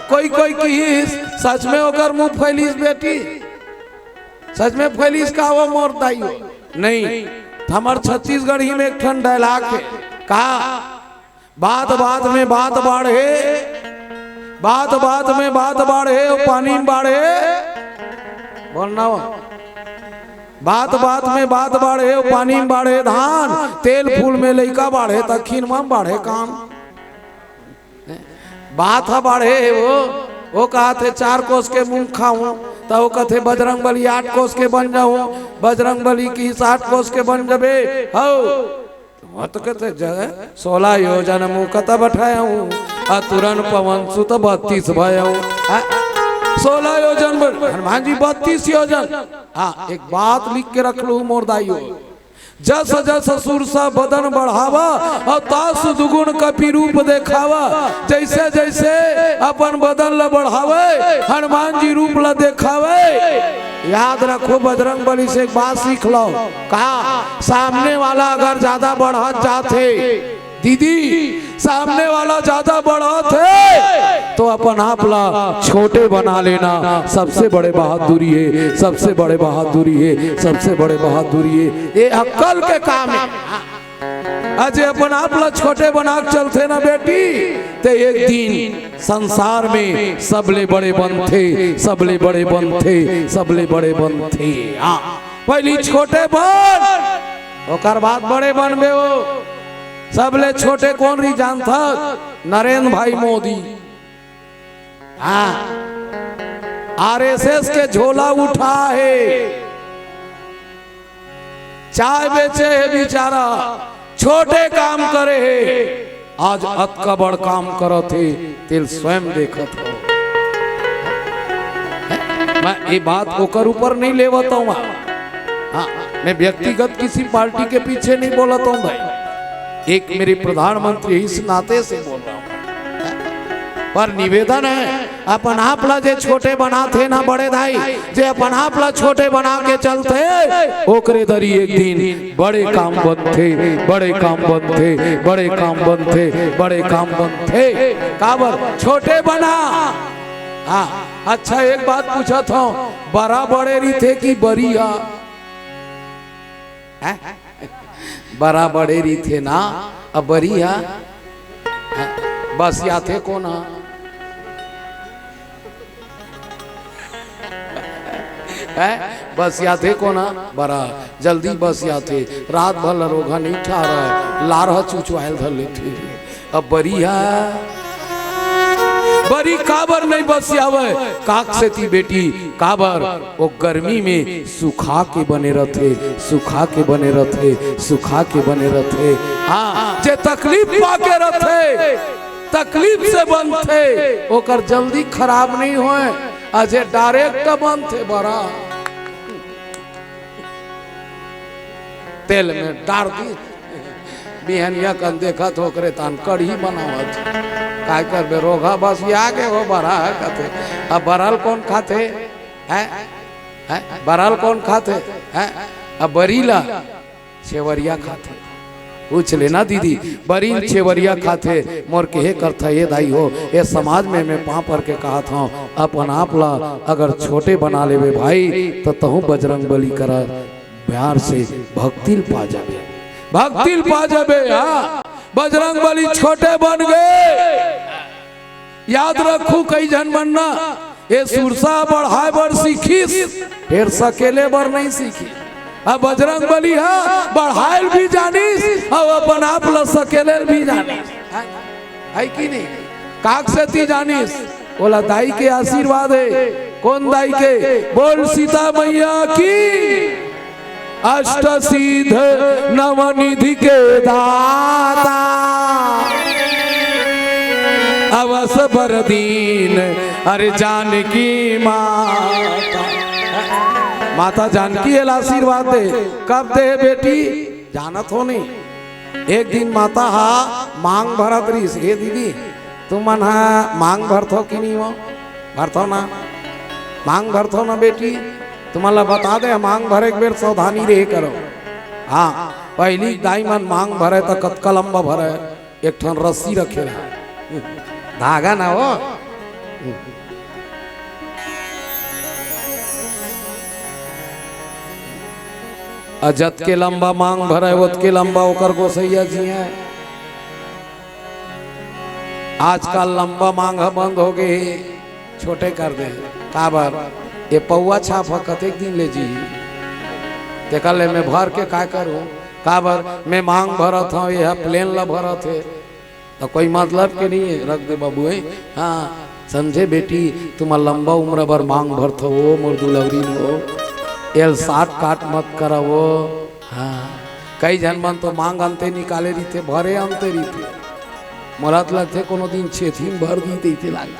कोई कोई की सच में होकर मुंह फैलीस बेटी, सच में फैलीस का वो मोर दाई हो नहीं। हमार छत्तीसगढ़ी में एक ठन डायलॉग है, कहा बात बात में बात बाढ़े, बात बात में बात बाढ़े और पानी में बाढ़े, बोलना हो बात बात में बात बाढ़े और पानी में बाढ़े धान, तेल फूल में लइका बाढ़े तखीन में बाढ़े काम। बात है बाढ़े वो कहा थे 4 कोस के मुंह खाऊं, तो वो कहते बजरंग बली 8 कोस के बन जाऊं, बजरंग बली की 8 कोस के बन जबे हो तो कहते जय 16 योजन मुँह कत बैठाया हूँ तुरन पवन सुत 32 भया हूँ। 16 योजन हनुमान जी 32 योजन। हाँ एक बात लिख के रख लू मोरदाइयो, जस जस सुरसा बदन बढ़ावा और तास दुगुण कपि रूप देखावा, जैसे जैसे अपन बदन ला बढ़ावे हनुमान जी रूप ला देखावे। याद रखो बजरंग बली से एक बात सीख लो, कहा सामने वाला अगर ज्यादा बढ़त जाते दीदी, सामने वाला ज्यादा बढ़त है तो अपन आप ला छोटे बना लेना, सबसे बड़े बहादुरी है, सबसे बड़े बहादुरी है, सबसे बड़े बहादुरी है। ये अक्ल के काम है। अजय अपन आप ला छोटे बना के चलते ना बेटी, तो एक दिन संसार में सबले बड़े बनते, सबले बड़े बनते, सबले बड़े बनते। पहली छोटे बन ओकर बाद बड़े बनबे हो। सबले छोटे कौन रही जानता? नरेंद्र भाई मोदी। हाँ आरएसएस के झोला उठा है, चाय बेचे है बेचारा, छोटे काम करे है, आज अत का बड़ काम करो थे तिल स्वयं देखत हो। मैं ये बात ओकर ऊपर नहीं लेवता हूँ, हाँ मैं व्यक्तिगत किसी पार्टी के पीछे नहीं बोलता हूँ भाई, एक मेरे प्रधानमंत्री इस नाते से बोल रहा हूँ। पर निवेदन है अपन आप ला जे छोटे बनाते ना बड़े भाई, जे अपन आप ला छोटे बना के चलते ओकरे दरी एक दिन बड़े काम बनते, बड़े काम बनते, बड़े काम बनते, बड़े काम बनते। काबर छोटे बना। हाँ अच्छा एक बात पूछा था, बड़ा बड़े रही थे कि बरिया? बड़ा बड़े री थे ना, अब बरिया बस या थे कोना। बस या थे कोना बड़ा जल्दी बस या थे, रात भर लरोगा नहीं ठा रहा है, लारह चुचवायल धर लेते। अब बरिया बरी काबर नहीं बस आवे, काक से थी बेटी काबर वो गर्मी में सुखा के बने रहते, सुखा के बने रहते, सुखा के बने रहते। हाँ जे तकलीफ पाके रहते, तकलीफ से बनते, ओकर जल्दी खराब नहीं होए, अजे डायरेक्ट बनते बड़ा तेल में डाल दी बिहनिया कन देखा तो ओकरे तान कढ़ी बनावत काय कर रोगा बस ये आगे वो बड़ा है कहते। अब बरल कौन खाते हैं? बरल कौन खाते हैं? अब बरीला छेवरिया खाते। पूछ लेना दीदी, बरील छेवरिया खाते मोर के करता ये दाई हो। ये समाज में मैं पाँ पर के कहा था अपन आप ला अगर छोटे बना लेवे भाई तो तहु बजरंग बली करा बिहार से भक्तिल पा जाबे, भक्तिल पा जाबे। हाँ बजरंग बली छोटे बन गए। याद रखू कई जन बनना, ये सुरसा बढ़ाए बर सीखीस, फिर सकेले बर नहीं सीखी। अब बजरंग बली है बढ़ाए भी जानिस और अपन आप ल सकेले भी जानिस, है कि नहीं? काक से ती जानिस बोला दाई के आशीर्वाद है। कौन दाई के? बोल सीता मैया की। अष्ट सिद्ध नवनिधि के दाता अवस बर दीन अरे जानकी माता। माता जानकी एल आशीर्वाद दे। कब दे बेटी? जानत हो नहीं। एक दिन माता हा मांग भरत रही, हे दीदी तुम मन हा मांग भरथो कि नहीं? हो भरथो ना, मांग भरथो ना बेटी? तुम्हारा बता दे मांग भरे एक बेर सावधानी रहे करो। हाँ पहली दाई मन मांग भरे तो कतका लंबा भरे, एक ठन रस्सी रखे धागा ना हो। अजत के लंबा मांग भरे ओत के लंबा ओकर गोसैया जी है। आजकल लंबा मांग बंद हो गए, छोटे कर दे काबर ये पौआ छाप कतेक दिन ले जी देखा ले मैं भर के का करूं काबर मैं मांग भरत हूँ यह प्लेन ला भरत है तो कोई मतलब के नहीं है रख दे बाबू है। हाँ समझे बेटी तुम लंबा उम्र भर मांग भरत हो मोर दुलवरी हो एल 60 काट मत करावो। हाँ कई जन मन तो मांग अंते निकाले रही थे भरे अंते रही थे मरत लगते कोनो दिन छेथी में भर दी थे लाग।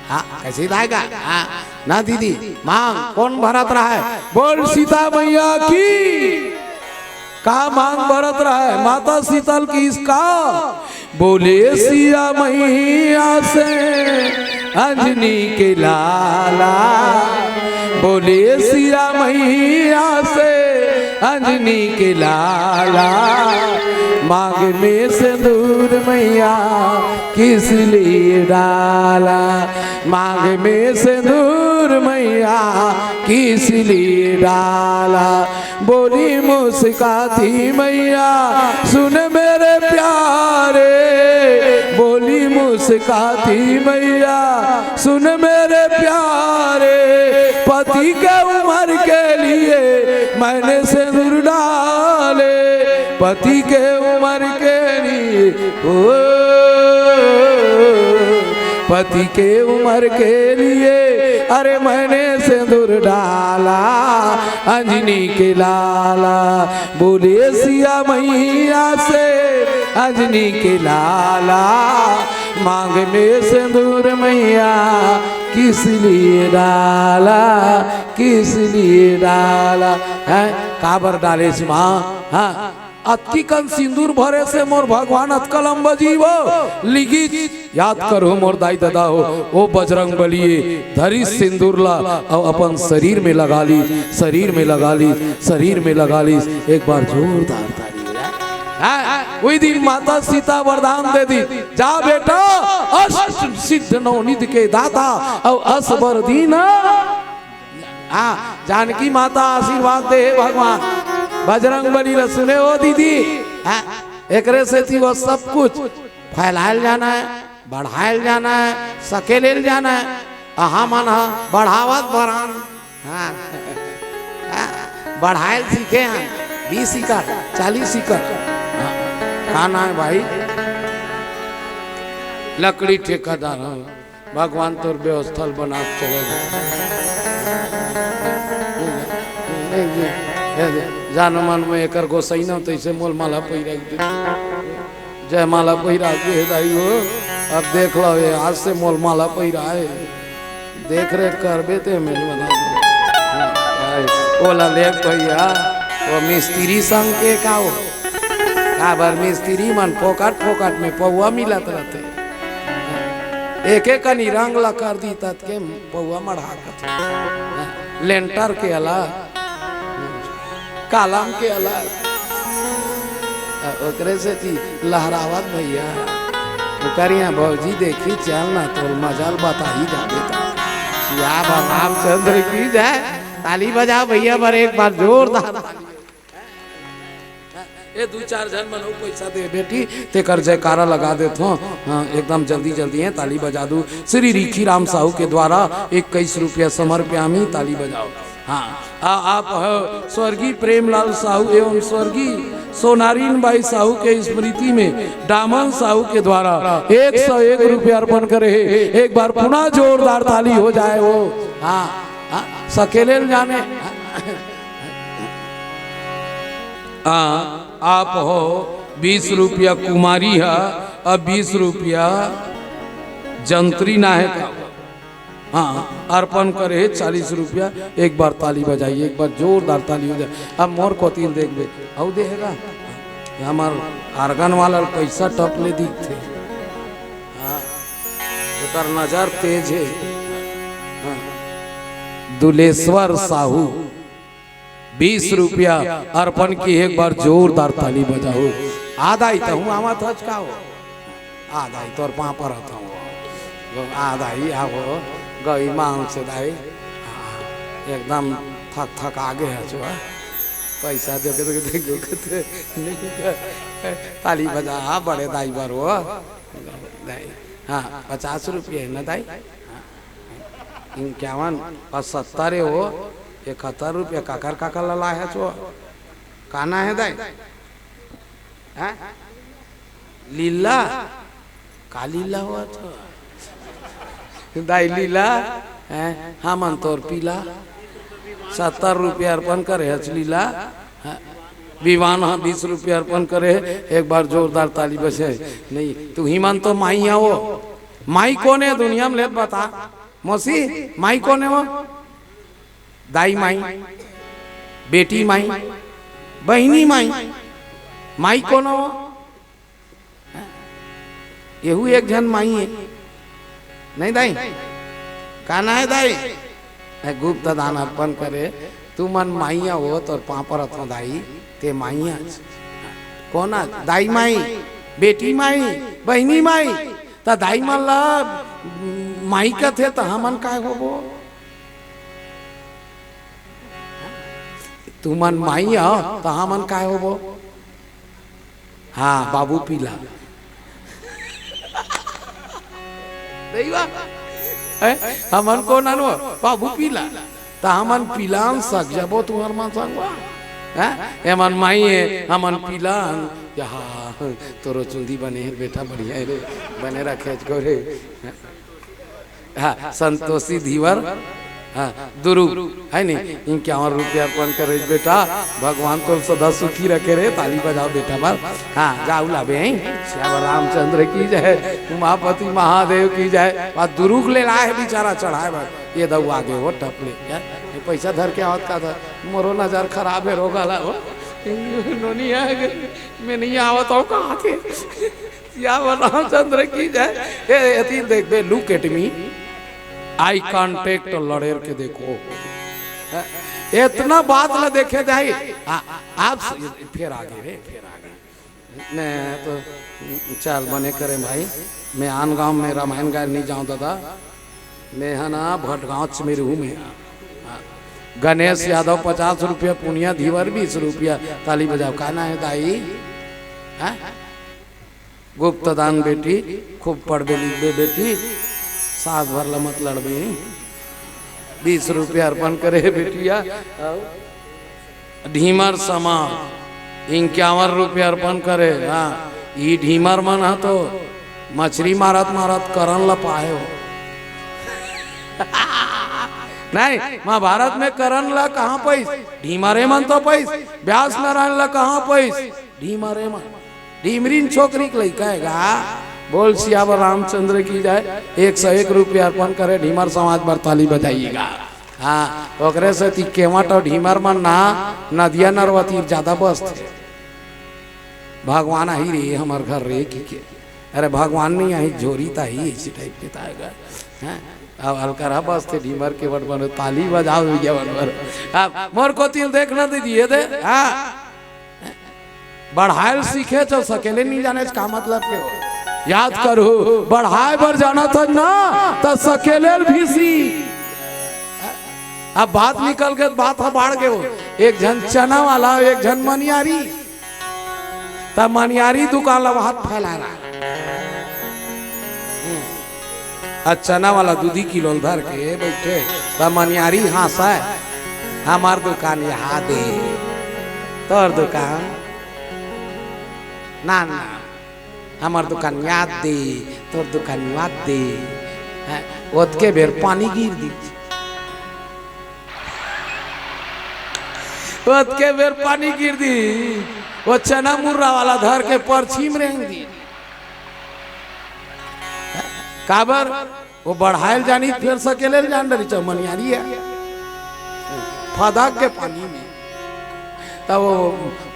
हाँ कैसे जाएगा। हाँ ना दीदी मांग कौन भरत रहा है बोल सीता मैया की का मांग भरत रहा है माता शीतल की इसका बोले सिया मैया से अंजनी के लाला बोले सिया मैया से अंजनी के लाला मांग में सिंदूर मैया किस लिए डाला मांग में सिंदूर मैया किस लिए डाला बोली मुस्काती मैया सुन मेरे प्यारे बोली मुस्काती मैया सुन मेरे प्यारे पति के उम्र के लिए मैंने सिंदूर डाले पति के उम्र के लिए ओ पति के उम्र के लिए अरे मैंने सिंदूर डाला अंजनी के लाला बोले सिया मैया से अंजनी के लाला मांग में सिंदूर मैया किस लिए डाला किस लिए डाला है काबर डाले से माँ। हाँ अतकी कन सिंदूर भरे से मोर भगवान अतकलम बजीवो लिगी याद करो मोर दाई दादा हो वो बजरंग बलिए धरी सिंदूर ला और अपन शरीर में लगा ली शरीर में लगा ली शरीर में लगा ली एक बार जोरदार ताली। वही दिन माता सीता वरदान दे दी जा बेटा अष्ट सिद्ध नवनिधि के दाता और असबर दीना। हाँ जानकी माता आशीर्वाद दे भगवान बजरंग बली ने सुने हो दीदी एक से थी वो सब कुछ फैलायल जाना है बढ़ायल जाना है सकेलेल जाना है अहा मन बढ़ावत बरान। हाँ बढ़ायल सीखे हैं 20 सीकर 40 सीकर खाना है भाई लकड़ी ठेकादार भगवान तोर व्यवस्था बना चले जानो मन में एक गोसाई न तो इसे मोल माला पहिरा जय माला पहिरा के दाई हो अब देख लो ये आज से मोल माला पहिरा है देख रेख कर बेते मेरे बना बोला ले भैया वो मिस्त्री संग के का हो काबर मिस्त्री मन फोकट फोकट में पौआ मिलत रहते एक एक कनी रंग ला कर दी तत के पौआ मढ़ा कर लेंटर के अलग कालम के अलग ओकरे से थी लहरावत भैया करिया भौजी देखी चल ना तो मजाल बता ही जाए या रामचंद्र की जाए ताली बजाओ भैया पर एक बार जोरदार ये 2-4 जन मनो पैसा दे बेटी ते कर जयकारा लगा दे तो हाँ एकदम जल्दी जल्दी है ताली बजा दू श्री रीखी राम साहू के द्वारा 21 रुपया समर्प्यामी ताली बजाओ। हाँ आप स्वर्गीय प्रेमलाल साहू एवं स्वर्गीय सोनारीन बाई साहू के स्मृति में दामन साहू के द्वारा 101 रुपया अर्पण करे एक बार पुनः जोरदार ताली हो जाए वो। हाँ सकेले जाने आप हो 20 रुपया कुमारी है और 20 रुपया जंत्री ना है का हाँ अर्पण करे 40 रुपया एक बार ताली बजाइए एक बार जोरदार ताली हो जाए। अब मोर को तीन देख बे और देगा हमार आर्गन वाला पैसा टपले दिखते हाँ एक नजर तेज है। हाँ दुलेश्वर साहू 20 रुपया अर्पण की, एक बार जोरदार ताली बजाओ। आधा ही तो हूँ आवा थच का हो, आधा ही तोर पाँ पर आता हूँ, आधा ही आओ गई मांग से दाई एकदम थक थक आगे है जो पैसा दे के देखो ताली बजा। हाँ बड़े दाई बार हो दाई, हाँ 50 रुपये है ना दाई, 51 और 70 हो 71 रुपया काकर काकर लला है चो काना है दाई है? लीला का लीला हुआ तो दाई लीला है, हाँ मन तोर पीला 70 रुपया अर्पण करे लीला, विवान हाँ 20 रुपया अर्पण करे। एक बार जोरदार ताली बजे। नहीं तू ही मन तो माई है वो, माई कौन है दुनिया में ले बता मौसी, माई कौन है वो? दाई माई, बेटी माई, बहनी माई, माई कौन है वो? यहू एक जन माई है नहीं दाई, काना है दाई गुप्त दान अर्पण करे। तू मन माइया हो तो पापर अथवा दाई ते माइया कौन दाई माई, बेटी माई, बहनी माई, ता दाई मन ला माई का थे तो हमन काय होबो? तू मन माइया तो हमन काय होबो? हाँ बाबू पीला हमन को नानो बाबू पीला ता हमन पीलान सक जबो तुम्हार मान संगवा है मन माई है हमन पीलान यहाँ तोरो चुंदी बने है बेटा बढ़िया रे बने रखे को रे। हाँ संतोषी धीवर हाँ दुरु है नहीं, 51 रुपया अर्पण करे बेटा, भगवान तो सदा सुखी रखे रे। ताली बजाओ बेटा बार। हाँ जाऊ लाभे श्याम रामचंद्र की जय, उमापति महादेव की जय। और दुरुग ले लाए है बेचारा चढ़ाए बार, ये दऊ आगे हो टपले यार ये पैसा धर के आवत का था, मोरो नजर खराब है रोगा ला हो नोनी है मैं नहीं आवत हूँ कहाँ के। श्याम रामचंद्र की जय। देख दे look at me, I contact लड़ेर के देखो, इतना बात ला देखे जाए आप फिर आगे रे फिर आगे मैं तो चाल बने करे भाई। मैं आन गांव में रामायण गाय नहीं जाऊं दादा, मैं है ना भटगांव में रहूं। मैं गणेश यादव 50 रुपया, पुनिया धीवर 20 रुपया। ताली बजाओ। कहना है दाई गुप्त दान बेटी, खूब पढ़ बे लिख बे बेटी, सास भरला मत लड़बे। 20 रुपया अर्पण करे बेटिया। ढीमर समाज 51 रुपया अर्पण करे। हाँ ये ढीमर मन है तो मछली मारत मारत करन ला पाए हो नहीं महाभारत में करण ला कहाँ पैस, ढीमरे मन तो पैस, व्यास नारायण ला कहाँ पैस, ढीमरे मन ढीमरीन छोकरी के लइका है। बोल सियावर रामचंद्र की जाए। 101 रुपया अर्पण करे ढीमर समाज पर। ताली बजाइएगा। हाँ ओकरे से ती केवट और ढीमर मन ना नदिया नरवती ज्यादा बस थे। भगवान ही रे हमार घर रे की अरे भगवान नहीं आई झोरी ता ही इसी टाइप के ताएगा। अब हल्का बस थे ढीमर के बट बनो। ताली बजाओ भैया बनवर। अब मोर को तिल देखना दीजिए दे। हाँ बढ़ायल सीखे तो सकेले नहीं जाने का मतलब के हो। याद करो बढ़ाए बर जाना था ना तो सकेले भी सी। अब बात निकल के बात बढ़ गए हो। एक जन चना वाला एक जन मनियारी, तब मनियारी दुकान ला हाथ फैला रहा। चना वाला दूधी किलो धर के बैठे, तब मनियारी हंसा है हमार दुकान यहाँ दे, तोर दुकान ना ना हमार दुकान याद दे, तोर दुकान याद दे। ओत के बेर पानी गिर दी, ओत के बेर पानी गिर दी। वो चना मुर्रा वाला धर के परछी में रेंग दी। काबर वो बढ़ायल जानी फिर सकेले जान डरी चमनियारी है फदाक के पानी में। तब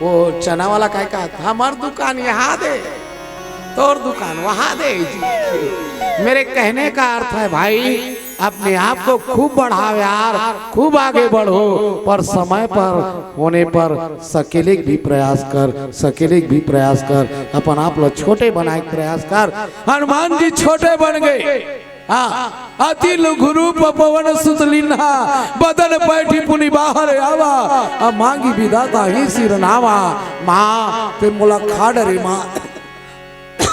वो चना वाला कह कहा हमार दुकान यहाँ दे, तोर दुकान वहां दे। मेरे कहने का अर्थ है भाई अपने आप को खूब बढ़ाओ यार, खूब आगे बढ़ो, पर समय पर होने पर सकेले भी प्रयास कर, सकेले भी प्रयास कर, अपन आप लोग छोटे बनाए प्रयास कर। हनुमान जी छोटे बन गए। हाँ, अति गुरु पवन सुत लीन्हा, बदन बैठी पुनि बाहर आवा, अब मांगी विधाता ही सिर नावा। माँ ते मोला खाड़ रे माँ,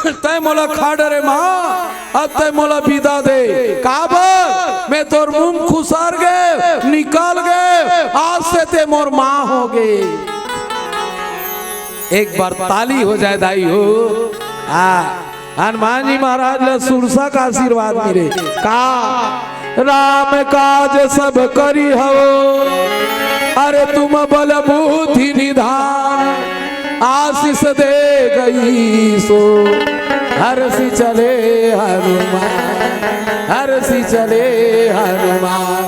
तय मोला खाड़ रे माँ, अब तय मोला विदा दे। काबर मैं तोर मुंह खुसार गए, निकाल गए, आज से ते मोर माँ हो गए। एक बार ताली हो जाए दाई हो। हनुमान जी महाराज ने सुरसा का आशीर्वाद मिले। का राम काज सब करी हो, अरे तुम बल बुद्धि निधान, आशीष दे गई सो हर्षि चले हनुमान, हर्षि चले हनुमान।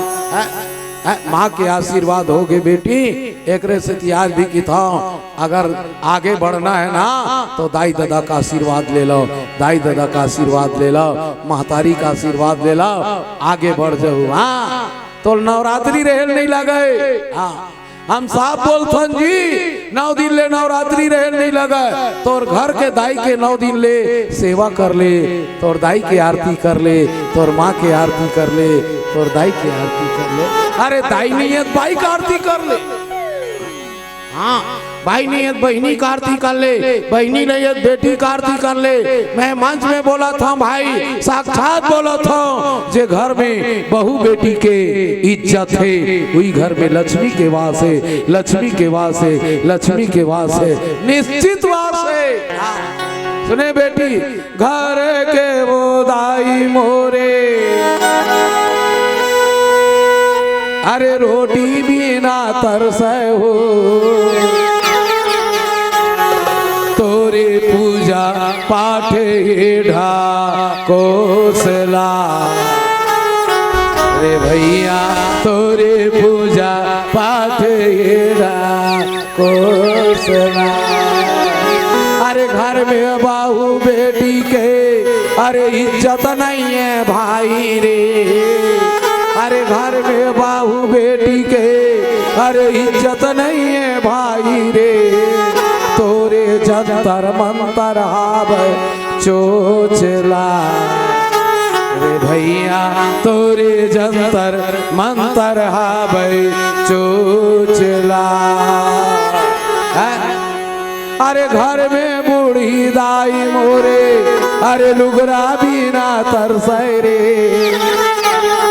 माँ के आशीर्वाद हो गए बेटी, एक से त्याग भी की था। अगर आगे बढ़ना है ना तो दाई दादा का आशीर्वाद ले लो, दाई दादा का आशीर्वाद ले लो, महतारी का आशीर्वाद ले लो, आगे बढ़ जाओ। हाँ, तो नवरात्रि रहल नहीं लगे। हाँ, हम साफ बोलथन जी, 9 दिन ले नवरात्रि रहल नहीं लगा। तोर घर के दाई के 9 दिन ले सेवा कर ले, तोर दाई के आरती कर ले, तोर माँ के आरती कर ले, तोर दाई के आरती कर ले। अरे दाई नहीं है भाई का आरती कर ले। हाँ, भाई नहीं है बहनी का आरती कर ले, बहनी नहीं है बेटी का आरती कर ले। मैं मंच में बोला था भाई, साक्षात बोला था, जे घर में बहू बेटी के इज्जत है वही घर में लक्ष्मी के वास है, लक्ष्मी के वास है, लक्ष्मी के वास है, निश्चित वास है। हाँ, सुने बेटी, घर के वो दाई मोरे, अरे रोटी बिना तरसे हो, तोरे पूजा पाठ ढा कोसला, रे भैया तोरे पूजा पाठ ढा कोसला। अरे घर में बहू बेटी के अरे इज्जत नहीं है भाई रे, अरे घर में बहू बेटी के अरे इज्जत नहीं है भाई रे, तोरे जंतर मंतर हाव चोचला, रे भैया तोरे जंतर मंतर हाव चोचला। अरे घर में बूढ़ी दाई मोरे, अरे लुगरा बिना तरसे रे,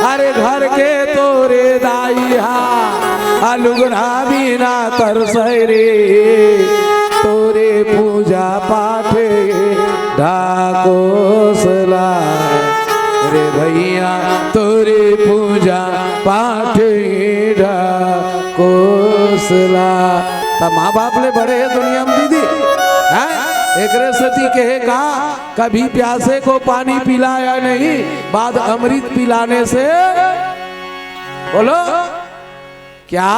अरे घर के तोरे दाई हा लुगरा बिना तरसे रे, तोरे पूजा पाठ ढाकोसला, रे भैया तोरे पूजा पाठ ढाकोसला। तो माँ बाप ले बड़े है दुनिया में दीदी, एक सती कहे का कभी प्यासे को पानी पिलाया नहीं, बाद अमृत पिलाने से बोलो क्या।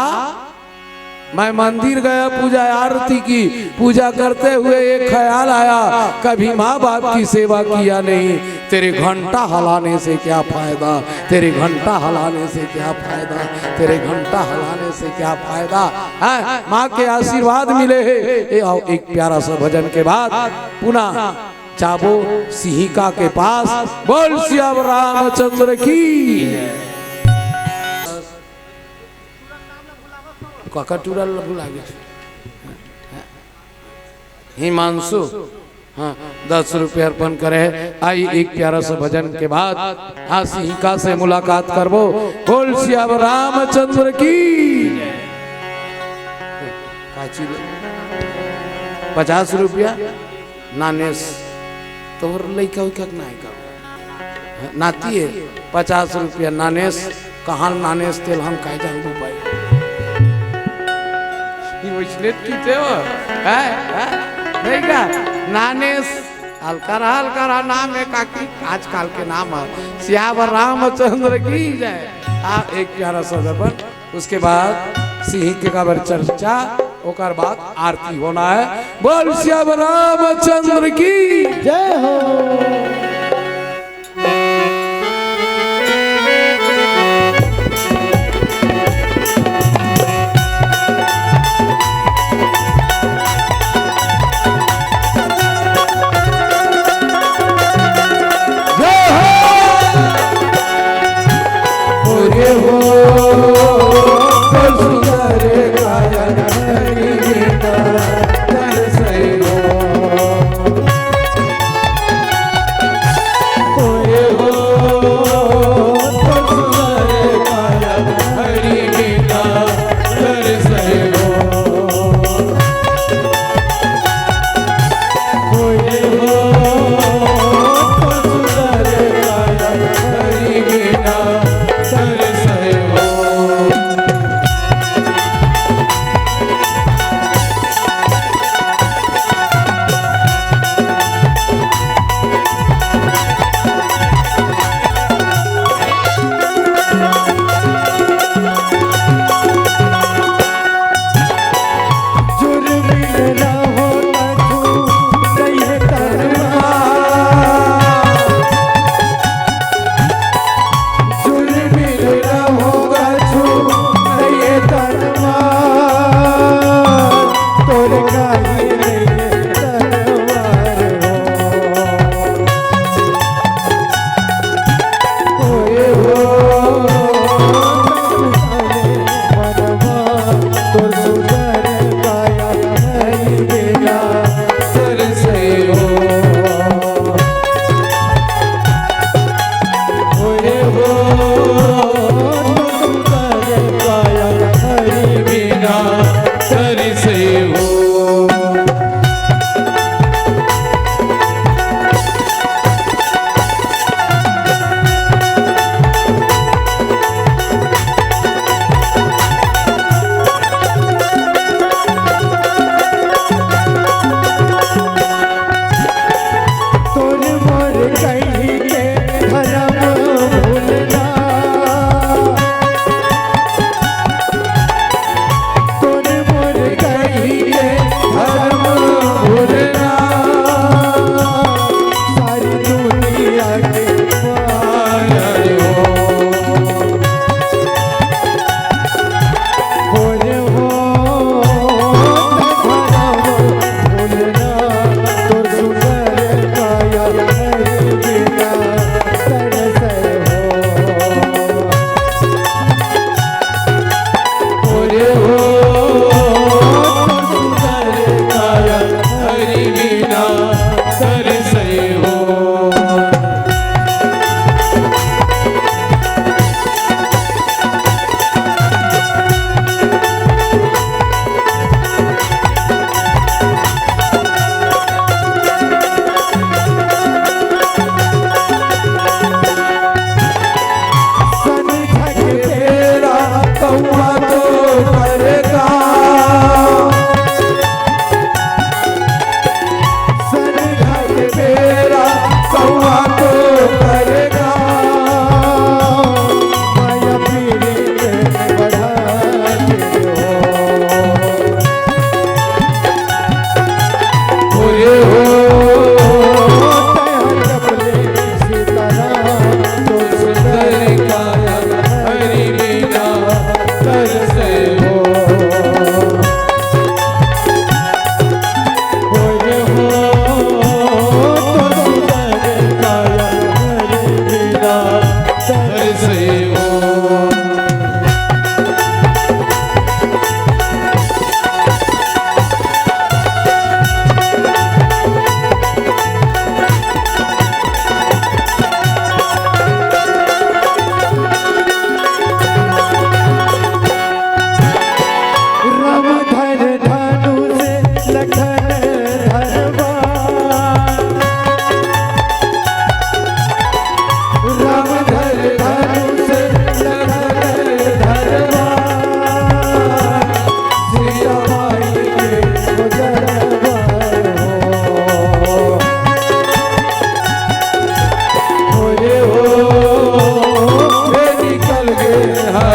मैं मंदिर गया, पूजा आरती की, पूजा करते हुए एक ख्याल आया, कभी माँ बाप की सेवा किया नहीं, तेरे घंटा हलाने से क्या फायदा, तेरे घंटा हलाने से क्या फायदा, तेरे घंटा हलाने से क्या फायदा है। माँ के आशीर्वाद मिले है। आओ एक प्यारा सा भजन के बाद पुनः चाबो सिहिका के पास। बोल श्याम रामचंद्र की। कटूरा भुला गया हिमांशु, हाँ 10 रुपये अर्पण करे। आई एक प्यारा सा भजन के बाद सिहिका से मुलाकात करबो। बोल श्याम रामचंद्र की। 50 रुपया नानेस तोहर लैका उइका नहीं का नाती है। 50 रुपया नानेस, कहाँ नानेस तेल हम कह जान दू पाई नहीं का नानेस हल्का नाम है काकी, आजकल के नाम है श्याम रामचंद्र की जय। आप एक प्यारा सा जबन, उसके बाद सिंह के काबर चर्चा, ओकर बाद आरती होना है। बोल श्याम रामचंद्र की जय हो।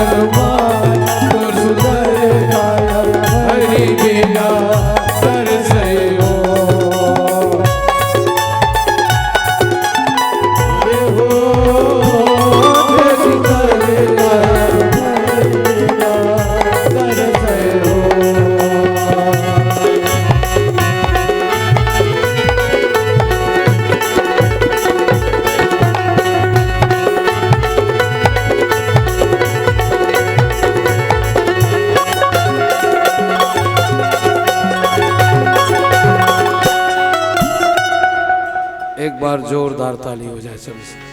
अरमान तो सुधर गया हरि बिना तरसयो एक बार जोरदार ताली हो जाए सभी से।